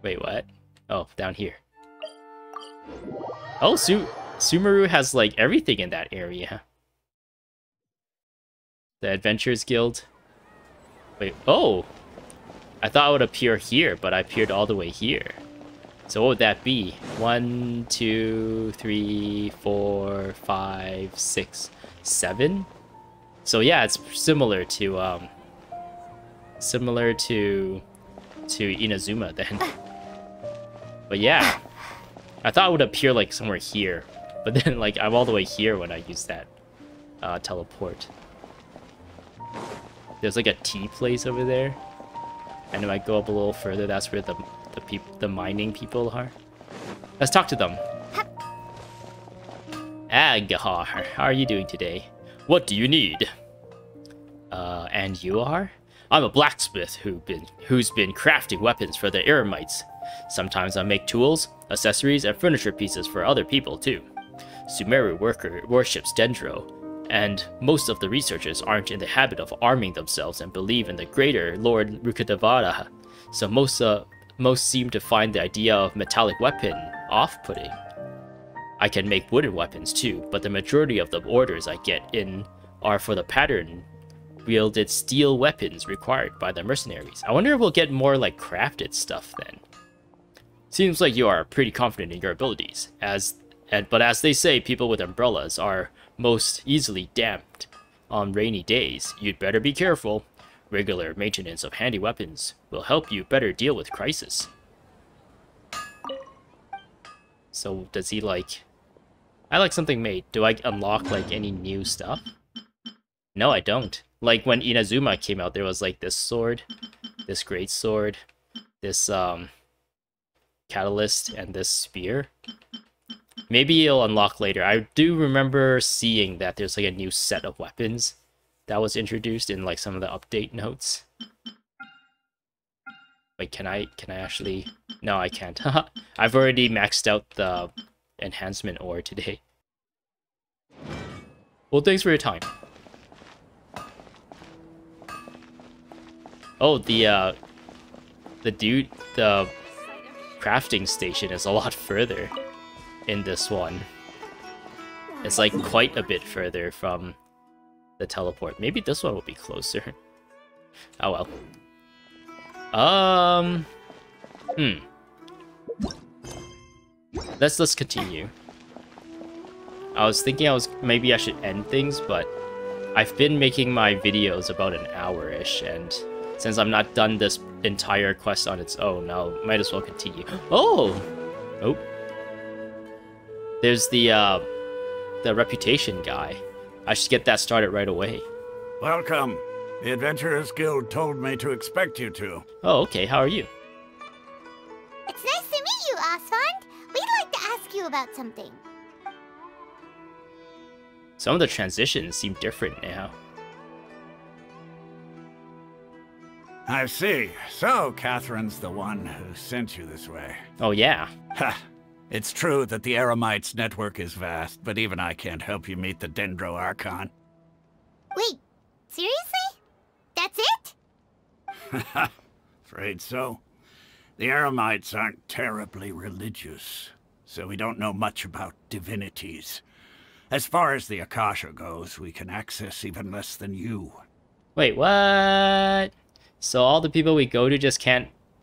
Wait, what? Oh, down here. Oh, Sumeru has like everything in that area. The Adventurers Guild. Wait, oh! I thought it would appear here, but I appeared all the way here. So what would that be? 1, 2, 3, 4, 5, 6, 7? So yeah, it's similar to Inazuma then. But yeah, I thought it would appear like somewhere here, but then like I'm all the way here when I use that teleport. There's like a tea place over there, and if I go up a little further, that's where the mining people are. Let's talk to them. Agahar, how are you doing today? What do you need? And you are? I'm a blacksmith who's been crafting weapons for the Eremites. Sometimes I make tools, accessories, and furniture pieces for other people too. Sumeru worships Dendro, and most of the researchers aren't in the habit of arming themselves and believe in the greater Lord Rukkhadevata, so most seem to find the idea of metallic weapon off-putting. I can make wooden weapons too, but the majority of the orders I get in are for the pattern-wielded steel weapons required by the mercenaries. I wonder if we'll get more like crafted stuff then. Seems like you are pretty confident in your abilities, but as they say, people with umbrellas are most easily damped on rainy days. You'd better be careful. Regular maintenance of handy weapons will help you better deal with crisis. So does he like... I like something made. Do I unlock like any new stuff? No, I don't. Like when Inazuma came out, there was like this sword, this great sword, this catalyst and this spear. Maybe it'll unlock later. I do remember seeing that there's like a new set of weapons that was introduced in like some of the update notes. Wait, can I actually? No, I can't. I've already maxed out the enhancement ore today. Well, thanks for your time. Oh, the crafting station is a lot further in this one. It's like quite a bit further from the teleport. Maybe this one will be closer. Oh well. Let's continue. I was thinking maybe I should end things, but I've been making my videos about an hour-ish, and since I'm not done this entire quest on its own, I might as well continue. Oh! There's the reputation guy. I should get that started right away. Welcome. The Adventurers Guild told me to expect you to. Oh, okay. How are you? It's nice to meet you, Asfand. We'd like to ask you about something. Some of the transitions seem different now. I see. So, Catherine's the one who sent you this way. Oh, yeah. Ha! It's true that the Eremites' network is vast, but even I can't help you meet the Dendro Archon. Wait, seriously? That's it? Afraid so. The Eremites aren't terribly religious, so we don't know much about divinities. As far as the Akasha goes, we can access even less than you. Wait, what? So all the people we go to just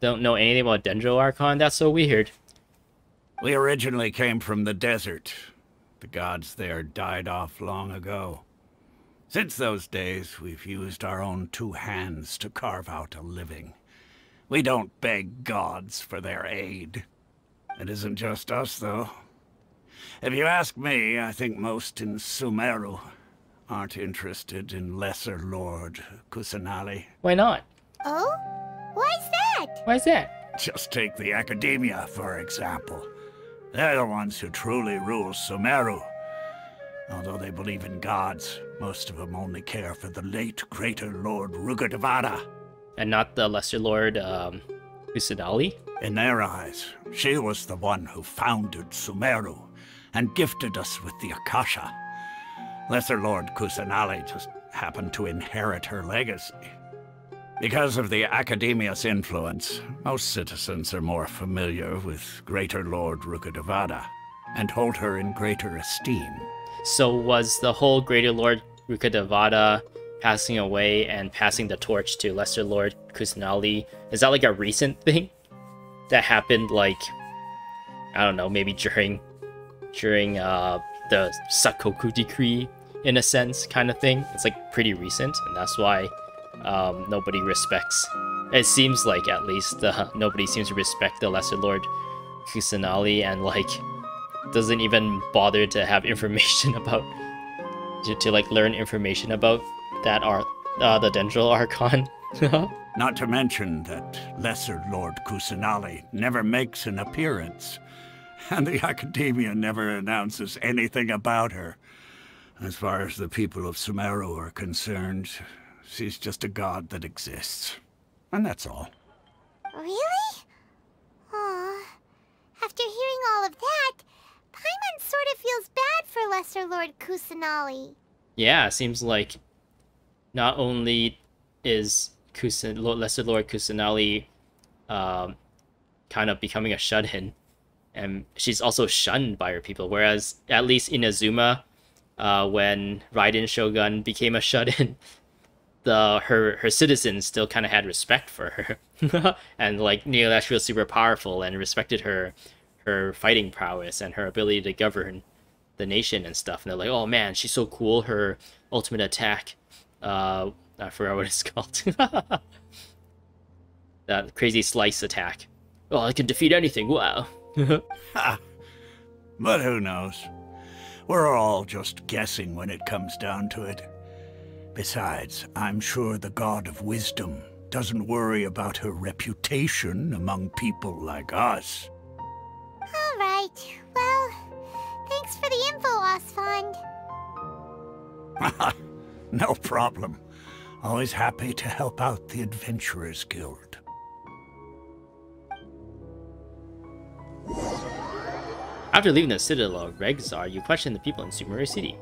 don't know anything about Dendro Archon? That's so weird. We originally came from the desert. The gods there died off long ago. Since those days, we've used our own two hands to carve out a living. We don't beg gods for their aid. It isn't just us, though. If you ask me, I think most in Sumeru aren't interested in Lesser Lord Kusanali. Why not? Oh? Why's that? Why's that? Just take the Academia, for example. They're the ones who truly rule Sumeru. Although they believe in gods, most of them only care for the late Greater Lord Rukkhadevata. And not the Lesser Lord, Kusanali? In their eyes, she was the one who founded Sumeru and gifted us with the Akasha. Lesser Lord Kusanali just happened to inherit her legacy. Because of the Academia's influence, most citizens are more familiar with Greater Lord Rukkhadevata and hold her in greater esteem. So was the whole Greater Lord Rukkhadevata passing away and passing the torch to Lesser Lord Kusanali, is that like a recent thing that happened, like, I don't know, maybe during the Sakoku decree, in a sense, kind of thing? It's like pretty recent, and that's why nobody respects, it seems like at least, nobody seems to respect the Lesser Lord Kusanali, and like doesn't even bother to have information about to like learn information about that the Dendro Archon. Not to mention that Lesser Lord Kusanali never makes an appearance, and the Academia never announces anything about her. As far as the people of Sumeru are concerned, she's just a god that exists. And that's all. Really? Aw. After hearing all of that, Paimon sort of feels bad for Lesser Lord Kusanali. Yeah, it seems like not only is Lesser Lord Kusanali kind of becoming a shut-in, and she's also shunned by her people, whereas at least in Azuma, when Raiden Shogun became a shut-in, her citizens still kind of had respect for her, and like knew that she was super powerful and respected her fighting prowess and her ability to govern the nation and stuff. And they're like, oh man, she's so cool. Her ultimate attack, I forgot what it's called. That crazy slice attack. Oh, I can defeat anything. Wow. But who knows? We're all just guessing when it comes down to it. Besides, I'm sure the God of Wisdom doesn't worry about her reputation among people like us. Right. Well, thanks for the info, Osfond. No problem. Always happy to help out the Adventurers Guild. After leaving the citadel of Regzar, you question the people in Sumeru City.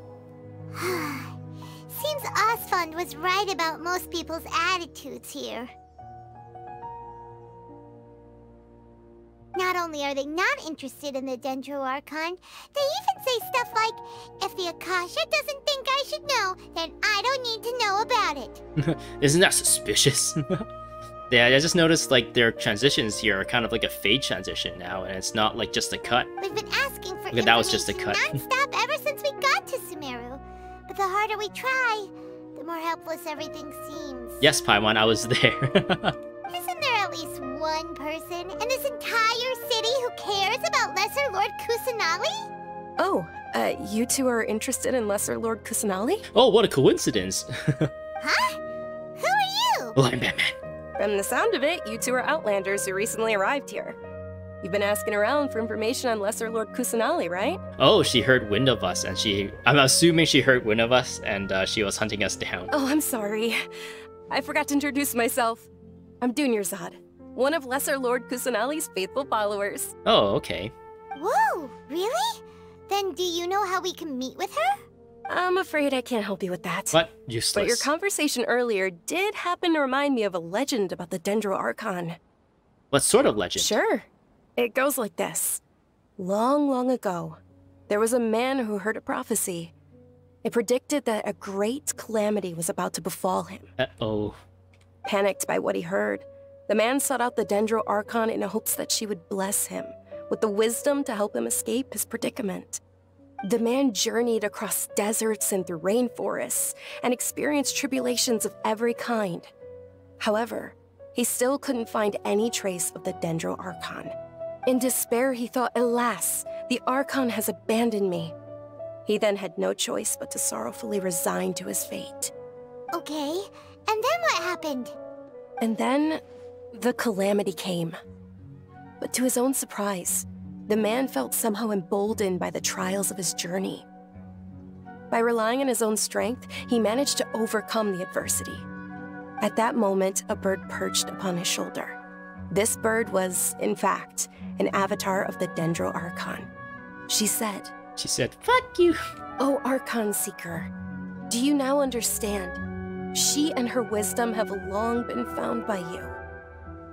Seems Osfond was right about most people's attitudes here. Not only are they not interested in the Dendro Archon, they even say stuff like, if the Akasha doesn't think I should know, then I don't need to know about it. Isn't that suspicious? Yeah, I just noticed like their transitions here are kind of like a fade transition now, and it's not like just a cut. We've been asking for That was just a cut. non-stop ever since we got to Sumeru. But the harder we try, the more helpless everything seems. Yes, Paimon, I was there. Isn't there at least one person in this entire city who cares about Lesser Lord Kusanali? Oh, you two are interested in Lesser Lord Kusanali? Oh, what a coincidence. Huh? Who are you? Well, I'm Batman. From the sound of it, you two are Outlanders who recently arrived here. You've been asking around for information on Lesser Lord Kusanali, right? Oh, she heard wind of us, and I'm assuming she heard wind of us, and she was hunting us down. Oh, I'm sorry. I forgot to introduce myself. I'm Dunyarzad, one of Lesser Lord Kusanali's faithful followers. Oh, okay. Whoa, really? Then do you know how we can meet with her? I'm afraid I can't help you with that. What? Useless. But your conversation earlier did happen to remind me of a legend about the Dendro Archon. What sort of legend? Sure. It goes like this. Long, long ago, there was a man who heard a prophecy. It predicted that a great calamity was about to befall him. Uh-oh. Panicked by what he heard, the man sought out the Dendro Archon in hopes that she would bless him with the wisdom to help him escape his predicament. The man journeyed across deserts and through rainforests and experienced tribulations of every kind. However, he still couldn't find any trace of the Dendro Archon. In despair, he thought, alas, the Archon has abandoned me. He then had no choice but to sorrowfully resign to his fate. Okay, and then what happened? And then, the calamity came. But to his own surprise, the man felt somehow emboldened by the trials of his journey. By relying on his own strength, he managed to overcome the adversity. At that moment, a bird perched upon his shoulder. This bird was, in fact, an avatar of the Dendro Archon. She said, fuck you. "Oh, Archon Seeker, do you now understand? She and her wisdom have long been found by you.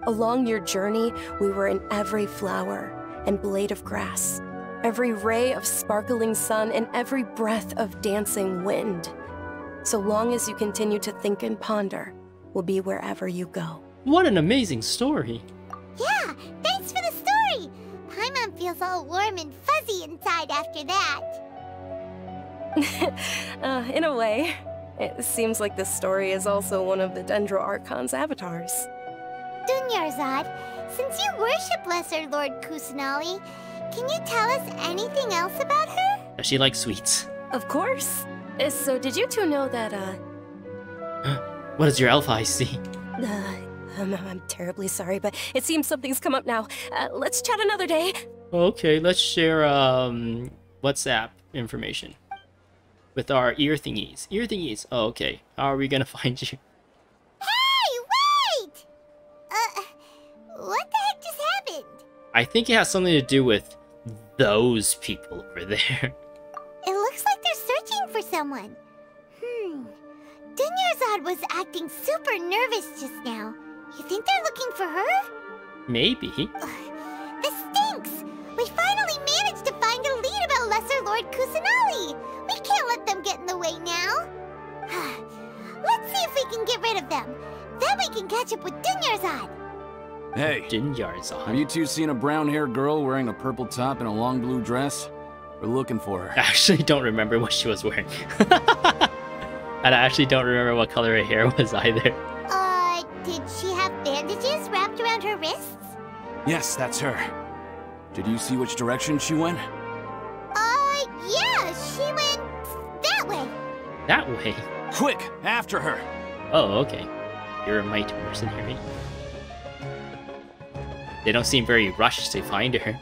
Along your journey, we were in every flower and blade of grass, every ray of sparkling sun, and every breath of dancing wind. So long as you continue to think and ponder, we'll be wherever you go." What an amazing story. Yeah, thanks for the story. Paimon feels all warm and fuzzy inside after that. In a way, it seems like this story is also one of the Dendro Archon's avatars. Dunyarzad, since you worship Lesser Lord Kusanali, can you tell us anything else about her? Does she like sweets? Of course. So did you two know that, What does your elf eyes see? I'm terribly sorry, but it seems something's come up now. Let's chat another day. Okay, let's share WhatsApp information with our ear thingies. Ear thingies. Oh, okay. How are we gonna find you? Hey, wait! What the heck just happened? I think it has something to do with those people over there. It looks like they're searching for someone. Dunyarzad was acting super nervous just now. You think they're looking for her? Maybe. This stinks! We finally managed to find a lead about Lesser Lord Kusanali! We can't let them get in the way now! Let's see if we can get rid of them. Then we can catch up with Dunyarzad! Hey, Dunyarzad. have you two seen a brown-haired girl wearing a purple top and a long blue dress? We're looking for her. I actually don't remember what she was wearing. And I actually don't remember what color her hair was either. Did she have bandages wrapped around her wrists? Yes, that's her. Did you see which direction she went? Yeah, she went that way. That way? Quick, after her! Oh, okay. You're a might mercenary. They don't seem very rushed to find her.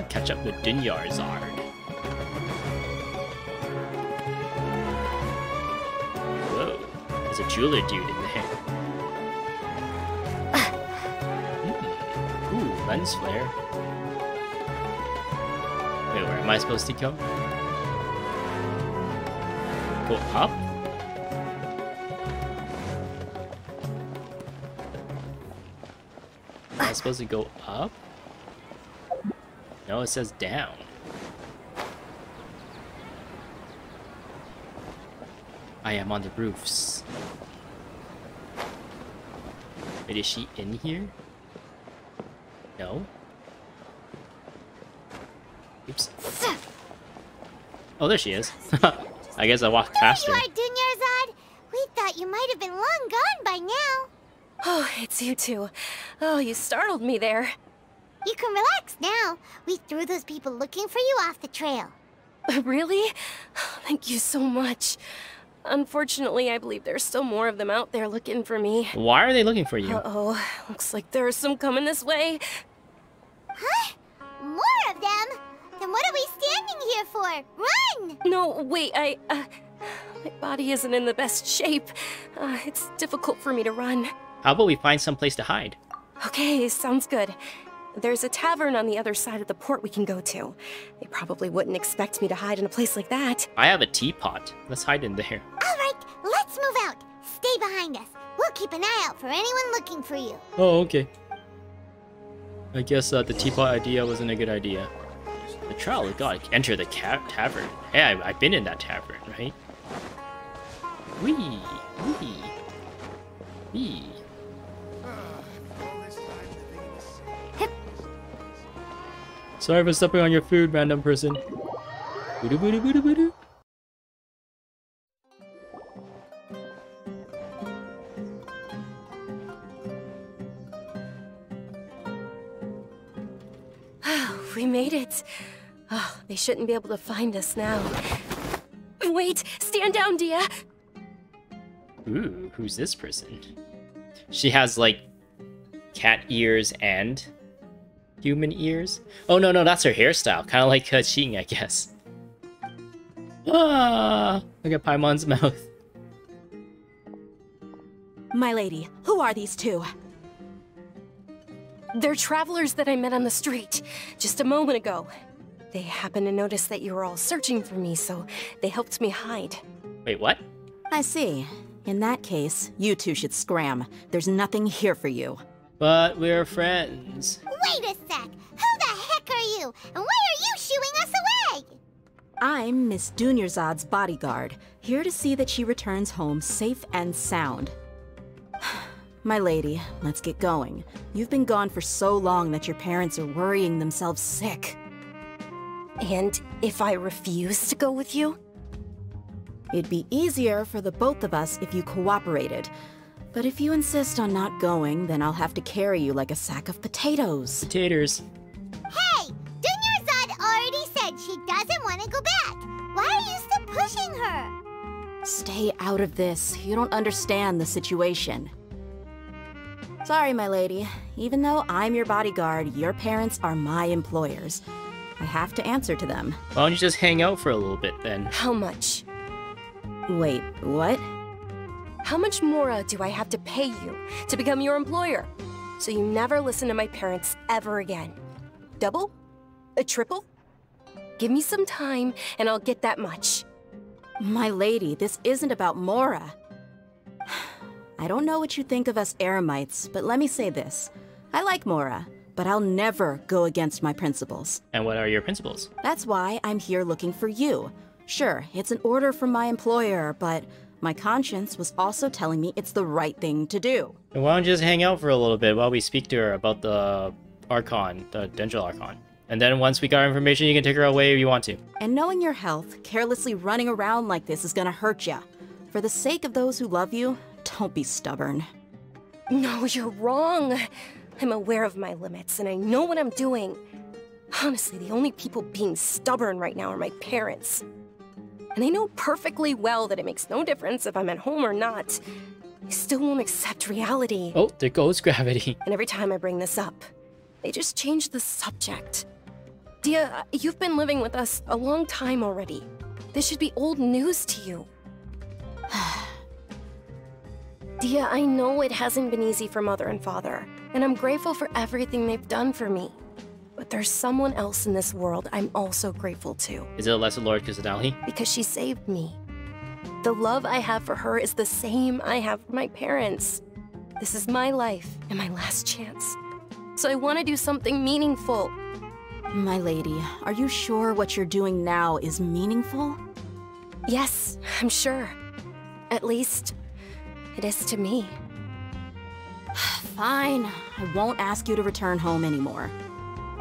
Catch up with Dunyarzad. Whoa, there's a jeweler dude in there. Ooh, lens flare. Wait, where am I supposed to go? Go up? Am I supposed to go up? No, it says down. I am on the roofs. Wait, is she in here? No? Oops. Oh, there she is. I guess I walked past her. There you are, Dunyarzad! We thought you might have been long gone by now. Oh, it's you two. Oh, you startled me there. You can relax now. We threw those people looking for you off the trail. Really? Thank you so much. Unfortunately, I believe there's still more of them out there looking for me. Why are they looking for you? Uh-oh. Looks like there are some coming this way. Huh? More of them? Then what are we standing here for? Run! No, wait, my body isn't in the best shape. It's difficult for me to run. How about we find some place to hide? Okay, sounds good. There's a tavern on the other side of the port we can go to. They probably wouldn't expect me to hide in a place like that. I have a teapot. Let's hide in there. Alright, let's move out. Stay behind us. We'll keep an eye out for anyone looking for you. Oh, okay. I guess the teapot idea wasn't a good idea. The trial of God. Enter the tavern. Yeah, I've been in that tavern, right? Wee, wee, wee. Sorry for stepping on your food, random person. Boo-doo, boo-doo, boo-doo, boo-doo. We made it. Oh, they shouldn't be able to find us now. Wait, stand down, Dehya. Ooh, who's this person? She has, like, cat ears and human ears? Oh, no, that's her hairstyle. Kind of like Ching, I guess. Ah! Look at Paimon's mouth. My lady, who are these two? They're travelers that I met on the street just a moment ago. They happened to notice that you were all searching for me, so they helped me hide. Wait, what? I see. In that case, you two should scram. There's nothing here for you. But we're friends. Wait a sec! Who the heck are you? And why are you shooing us away? I'm Miss Dunyarzad's bodyguard, here to see that she returns home safe and sound. My lady, let's get going. You've been gone for so long that your parents are worrying themselves sick. And if I refuse to go with you? It'd be easier for the both of us if you cooperated. But if you insist on not going, then I'll have to carry you like a sack of potatoes. Potatoes. Hey! Dunyarzad already said she doesn't want to go back. Why are you still pushing her? Stay out of this. You don't understand the situation. Sorry, my lady. Even though I'm your bodyguard, your parents are my employers. I have to answer to them. Why don't you just hang out for a little bit then? How much? Wait, what? How much more do I have to pay you to become your employer? So you never listen to my parents ever again. Double? A triple? Give me some time and I'll get that much. My lady, this isn't about Mora. I don't know what you think of us Eremites, but let me say this. I like Mora, but I'll never go against my principles. And what are your principles? That's why I'm here looking for you. Sure, it's an order from my employer, but my conscience was also telling me it's the right thing to do. And why don't you just hang out for a little bit while we speak to her about the Archon, the Dendro Archon. And then once we got our information, you can take her away if you want to. And knowing your health, carelessly running around like this is gonna hurt ya. For the sake of those who love you, don't be stubborn. No, you're wrong. I'm aware of my limits, and I know what I'm doing. Honestly, the only people being stubborn right now are my parents. And they know perfectly well that it makes no difference if I'm at home or not. They still won't accept reality. Oh, there goes gravity. And every time I bring this up, they just change the subject. Dehya, you've been living with us a long time already. This should be old news to you. Dehya, I know it hasn't been easy for Mother and Father, and I'm grateful for everything they've done for me. But there's someone else in this world I'm also grateful to. Is it Lesser Lord Kusanali? Because she saved me. The love I have for her is the same I have for my parents. This is my life and my last chance. So I want to do something meaningful. My lady, are you sure what you're doing now is meaningful? Yes, I'm sure. At least, it is to me. Fine, I won't ask you to return home anymore.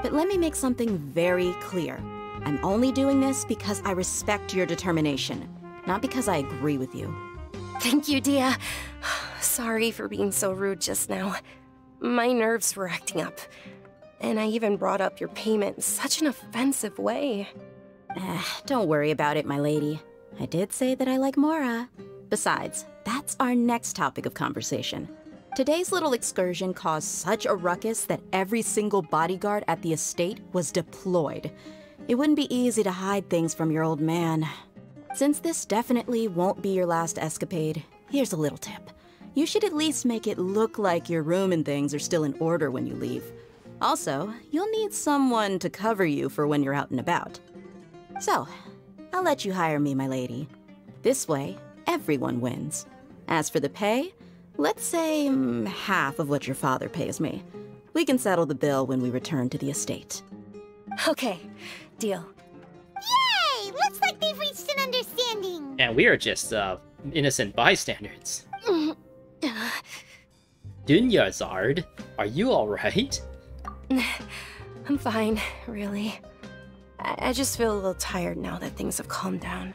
But let me make something very clear. I'm only doing this because I respect your determination, not because I agree with you. Thank you, Dehya. Sorry for being so rude just now. My nerves were acting up. And I even brought up your payment in such an offensive way. Don't worry about it, my lady. I did say that I like Mora. Besides, that's our next topic of conversation. Today's little excursion caused such a ruckus that every single bodyguard at the estate was deployed. It wouldn't be easy to hide things from your old man. Since this definitely won't be your last escapade, here's a little tip. You should at least make it look like your room and things are still in order when you leave. Also, you'll need someone to cover you for when you're out and about. So, I'll let you hire me, my lady. This way, everyone wins. As for the pay, let's say half of what your father pays me. We can settle the bill when we return to the estate. Okay, deal. Yay! Looks like they've reached an understanding. And we are just, innocent bystanders. Dunyarzad, are you alright? I'm fine, really. I just feel a little tired now that things have calmed down.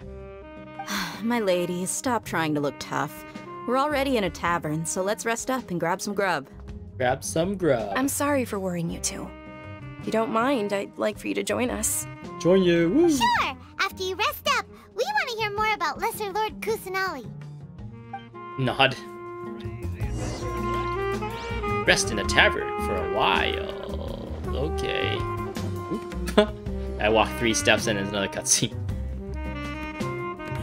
My lady, stop trying to look tough. We're already in a tavern, so let's rest up and grab some grub. Grab some grub. I'm sorry for worrying you two. If you don't mind, I'd like for you to join us. Join you. Woo. Sure! After you rest up, we want to hear more about Lesser Lord Kusanali. Nod. Rest in a tavern for a while. Okay. I walk 3 steps and there's another cutscene.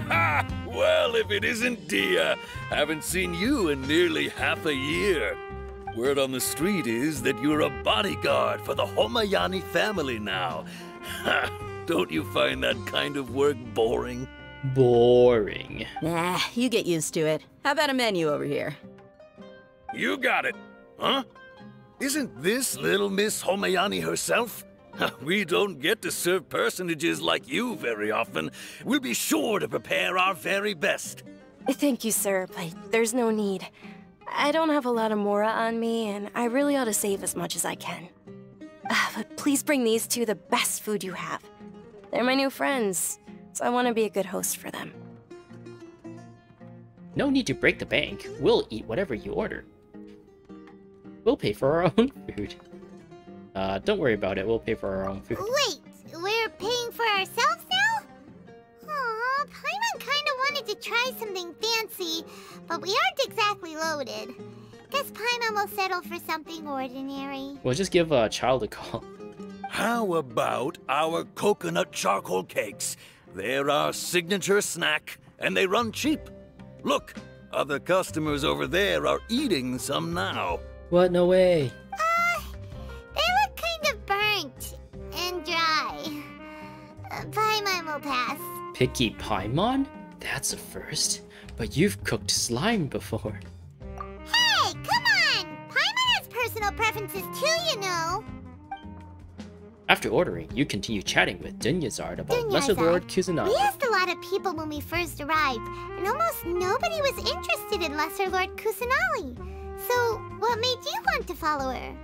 Ha! Well, if it isn't Dehya, haven't seen you in nearly half a year. Word on the street is that you're a bodyguard for the Homayani family now. Ha! Don't you find that kind of work boring? Boring. Nah, you get used to it. How about a menu over here? You got it. Huh? Isn't this little Miss Homayani herself? We don't get to serve personages like you very often. We'll be sure to prepare our very best. Thank you, sir, but there's no need. I don't have a lot of Mora on me, and I really ought to save as much as I can. But please bring these two the best food you have. They're my new friends, so I want to be a good host for them. No need to break the bank. We'll eat whatever you order. We'll pay for our own food. Don't worry about it. We'll pay for our own food. Wait, we're paying for ourselves now? Aw, Paimon kinda wanted to try something fancy, but we aren't exactly loaded. Guess Paimon will settle for something ordinary. We'll just give a child a call. How about our coconut charcoal cakes? They're our signature snack, and they run cheap. Look, other customers over there are eating some now. What? No way. They look kind of burnt and dry. Paimon will pass. Picky Paimon? That's a first. But you've cooked slime before. Hey, come on! Paimon has personal preferences too, you know. After ordering, you continue chatting with Dunyarzad about Lesser Lord Kusanali. We asked a lot of people when we first arrived, and almost nobody was interested in Lesser Lord Kusanali. So, what made you want to follow her?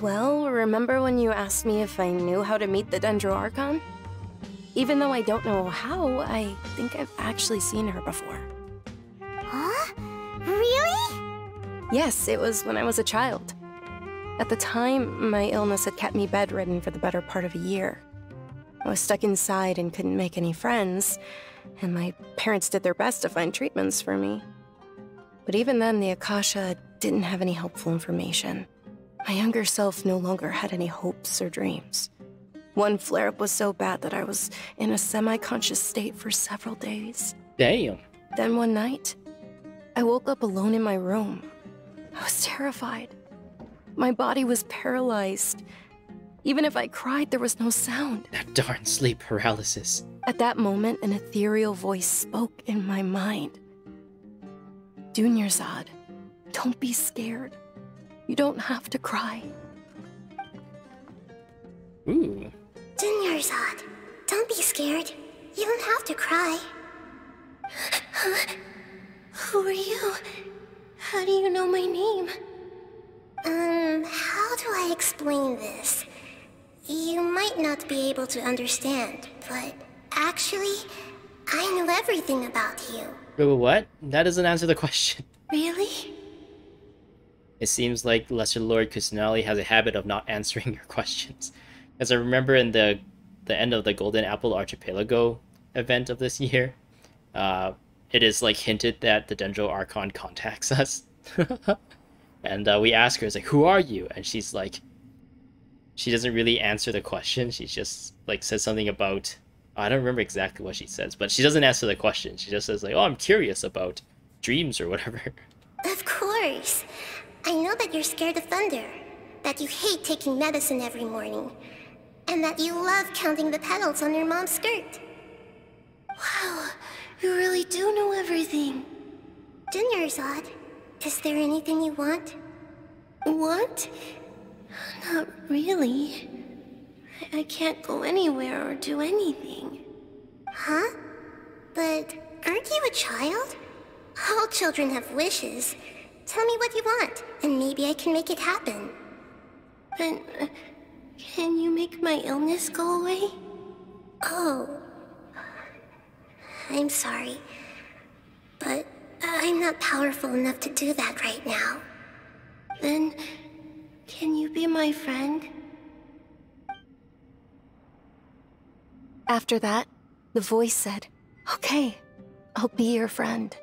Well, remember when you asked me if I knew how to meet the Dendro Archon? Even though I don't know how, I think I've actually seen her before. Huh? Really? Yes, it was when I was a child. At the time, my illness had kept me bedridden for the better part of a year. I was stuck inside and couldn't make any friends, and my parents did their best to find treatments for me. But even then, the Akasha didn't have any helpful information. My younger self no longer had any hopes or dreams. One flare-up was so bad that I was in a semi-conscious state for several days. Damn. Then one night, I woke up alone in my room. I was terrified. My body was paralyzed. Even if I cried, there was no sound. That darn sleep paralysis. At that moment, an ethereal voice spoke in my mind. Dunyarzad, don't be scared. You don't have to cry. Ooh. Dunyarzad, don't be scared. You don't have to cry. Who are you? How do you know my name? How do I explain this? You might not be able to understand, but actually, I know everything about you. Wait, what? That doesn't answer the question. Really? It seems like Lesser Lord Kusanali has a habit of not answering your questions. As I remember in the end of the Golden Apple Archipelago event of this year, it is like hinted that the Dendro Archon contacts us. And we ask her, it's like, who are you? And she's like, she doesn't really answer the question. She just like says something about, I don't remember exactly what she says, but she doesn't answer the question. She just says like, oh, I'm curious about dreams or whatever. Of course. I know that you're scared of thunder, that you hate taking medicine every morning, and that you love counting the petals on your mom's skirt. Wow, you really do know everything. Dunyarzad, is there anything you want? Want? Not really. I can't go anywhere or do anything. Huh? But aren't you a child? All children have wishes. Tell me what you want, and maybe I can make it happen. But can you make my illness go away? Oh. I'm sorry. But I'm not powerful enough to do that right now. Then, can you be my friend? After that, the voice said, "Okay, I'll be your friend."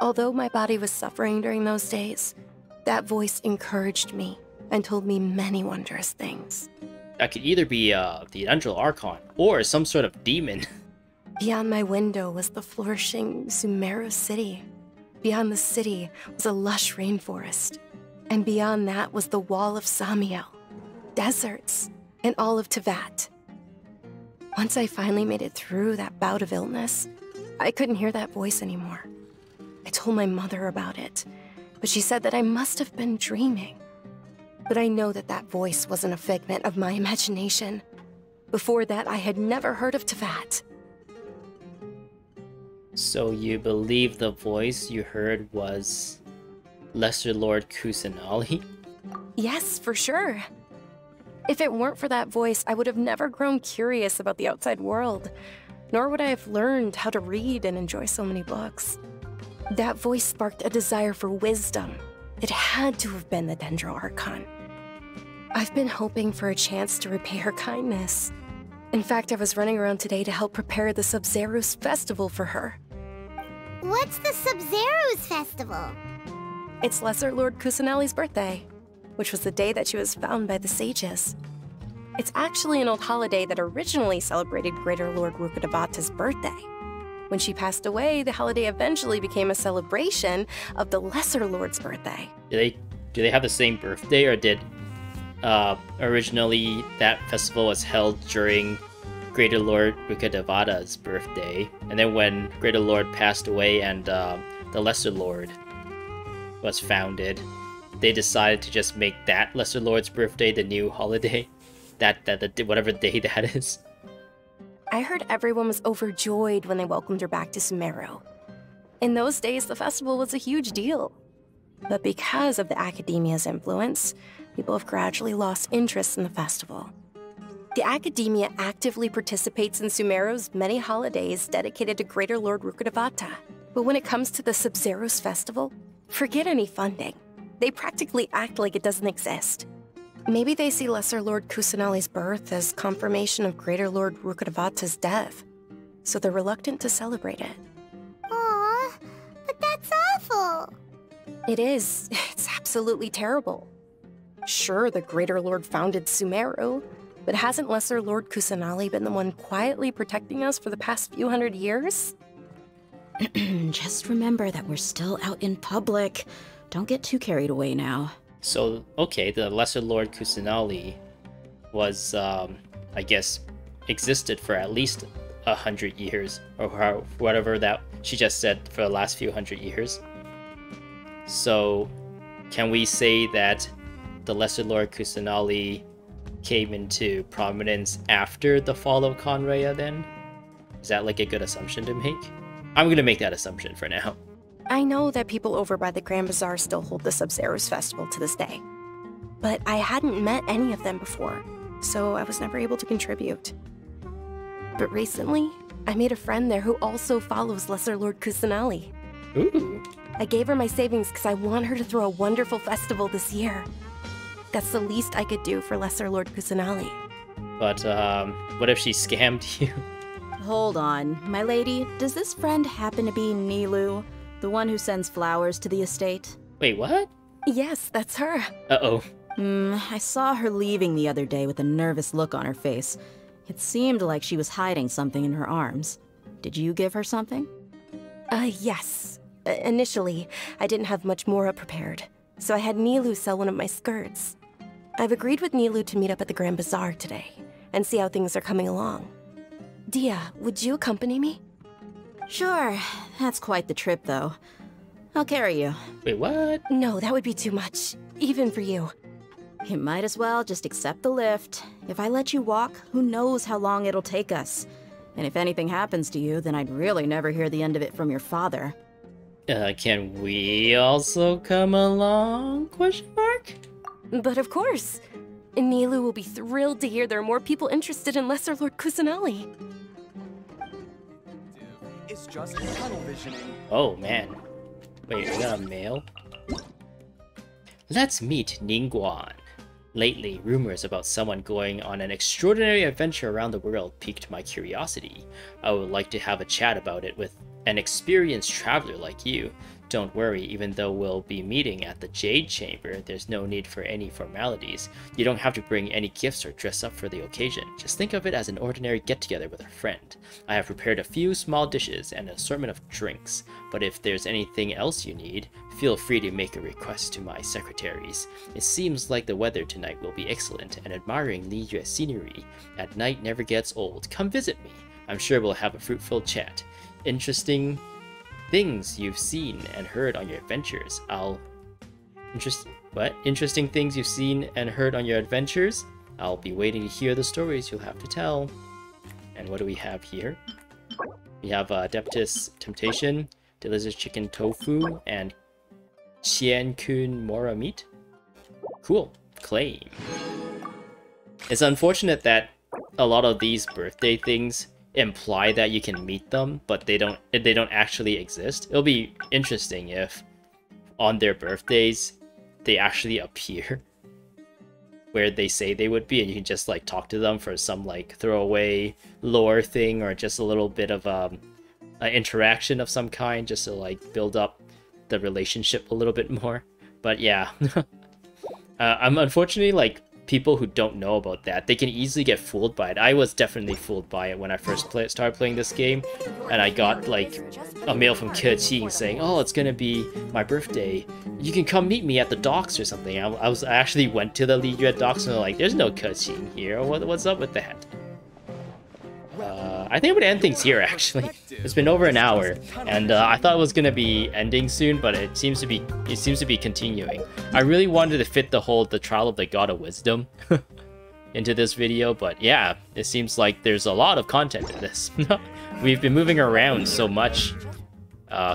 Although my body was suffering during those days, that voice encouraged me and told me many wondrous things. That could either be the Dendro Archon or some sort of demon. Beyond my window was the flourishing Sumeru city. Beyond the city was a lush rainforest. And beyond that was the wall of Samiel, deserts, and all of Teyvat. Once I finally made it through that bout of illness, I couldn't hear that voice anymore. I told my mother about it, but she said that I must have been dreaming. But I know that that voice wasn't a figment of my imagination. Before that, I had never heard of Teyvat. So you believe the voice you heard was Lesser Lord Kusanali? Yes, for sure. If it weren't for that voice, I would have never grown curious about the outside world, nor would I have learned how to read and enjoy so many books. That voice sparked a desire for wisdom. It had to have been the Dendro Archon. I've been hoping for a chance to repay her kindness. In fact, I was running around today to help prepare the Sub-Zerus festival for her. What's the Sub-Zerus festival? It's Lesser Lord Kusanali's birthday, which was the day that she was found by the sages. It's actually an old holiday that originally celebrated Greater Lord Rukkhadevata's birthday. When she passed away, the holiday eventually became a celebration of the Lesser Lord's birthday. Do they have the same birthday, or did originally that festival was held during Greater Lord Rukkhadevata's birthday, and then when Greater Lord passed away and the Lesser Lord was founded, they decided to just make that Lesser Lord's birthday the new holiday, whatever day that is. I heard everyone was overjoyed when they welcomed her back to Sumeru. In those days, the festival was a huge deal. But because of the Academia's influence, people have gradually lost interest in the festival. The Academia actively participates in Sumeru's many holidays dedicated to Greater Lord Rukkhadevata. But when it comes to the Sub-Zerus festival, forget any funding. They practically act like it doesn't exist. Maybe they see Lesser Lord Kusanali's birth as confirmation of Greater Lord Rukkhadevata's death, so they're reluctant to celebrate it. Aww, but that's awful. It is. It's absolutely terrible. Sure, the Greater Lord founded Sumeru, but hasn't Lesser Lord Kusanali been the one quietly protecting us for the past few hundred years? Just remember that we're still out in public. Don't get too carried away now. So, okay, the Lesser Lord Kusanali was, I guess, existed for at least 100 years, or whatever that she just said, for the last few hundred years. So, can we say that the Lesser Lord Kusanali came into prominence after the fall of Conraya then? Is that like a good assumption to make? I'm gonna make that assumption for now. I know that people over by the Grand Bazaar still hold the Sub-Zero's festival to this day, but I hadn't met any of them before, so I was never able to contribute. But recently, I made a friend there who also follows Lesser Lord Kusanali. Ooh. I gave her my savings because I want her to throw a wonderful festival this year. That's the least I could do for Lesser Lord Kusanali. But, what if she scammed you? Hold on, my lady, does this friend happen to be Nilu? The one who sends flowers to the estate? Wait, what? Yes, that's her. Uh-oh. I saw her leaving the other day with a nervous look on her face. It seemed like she was hiding something in her arms. Did you give her something? Yes. Initially, I didn't have much Mora prepared, so I had Nilu sell one of my skirts. I've agreed with Nilu to meet up at the Grand Bazaar today, and see how things are coming along. Dehya, would you accompany me? Sure. That's quite the trip, though. I'll carry you. Wait, what? No, that would be too much. Even for you. You might as well just accept the lift. If I let you walk, who knows how long it'll take us. And if anything happens to you, then I'd really never hear the end of it from your father. Can we also come along? Question mark? But of course. Nilu will be thrilled to hear there are more people interested in Lesser Lord Kusanali. It's just tunnel visioning. Oh, man. Wait, is that a male? Let's meet Ningguan. Lately, rumors about someone going on an extraordinary adventure around the world piqued my curiosity. I would like to have a chat about it with an experienced traveler like you. Don't worry, even though we'll be meeting at the Jade Chamber, there's no need for any formalities. You don't have to bring any gifts or dress up for the occasion. Just think of it as an ordinary get-together with a friend. I have prepared a few small dishes and an assortment of drinks, but if there's anything else you need, feel free to make a request to my secretaries. It seems like the weather tonight will be excellent, and admiring Liyue scenery at night never gets old. Come visit me. I'm sure we'll have a fruitful chat. Interesting things you've seen and heard on your adventures. Interesting things you've seen and heard on your adventures? I'll be waiting to hear the stories you'll have to tell. And what do we have here? We have Adeptus Temptation, Delicious Chicken Tofu, and Qian Kun Mora Meat. Cool. Claim. It's unfortunate that a lot of these birthday things imply that you can meet them, but they don't actually exist. It'll be interesting if on their birthdays they actually appear where they say they would be, and you can just like talk to them for some like throwaway lore thing, or just a little bit of an interaction of some kind, just to like build up the relationship a little bit more. But yeah, I'm unfortunately like people who don't know about that, they can easily get fooled by it. I was definitely fooled by it when I first started playing this game, and I got like a mail from Keqing saying, "Oh, it's gonna be my birthday. You can come meet me at the docks or something." I actually went to the Liyue docks and they're like, "There's no Keqing here. What's up with that?" I think I'm gonna end things here actually. It's been over an hour, and I thought it was gonna be ending soon, but it seems to be continuing. I really wanted to fit the trial of the God of Wisdom into this video, but yeah, it seems like there's a lot of content in this. We've been moving around so much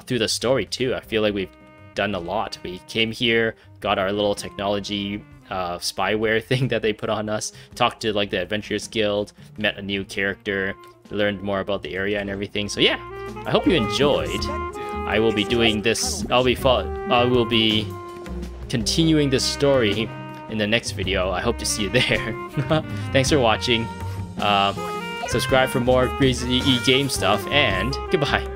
through the story too. I feel like we've done a lot. We came here, got our little technology spyware thing that they put on us, talked to like the Adventurers Guild, met a new character, learned more about the area and everything. So yeah, I hope you enjoyed. I will be doing this. I will be continuing this story in the next video. I hope to see you there. Thanks for watching. Subscribe for more crazy game stuff, and goodbye.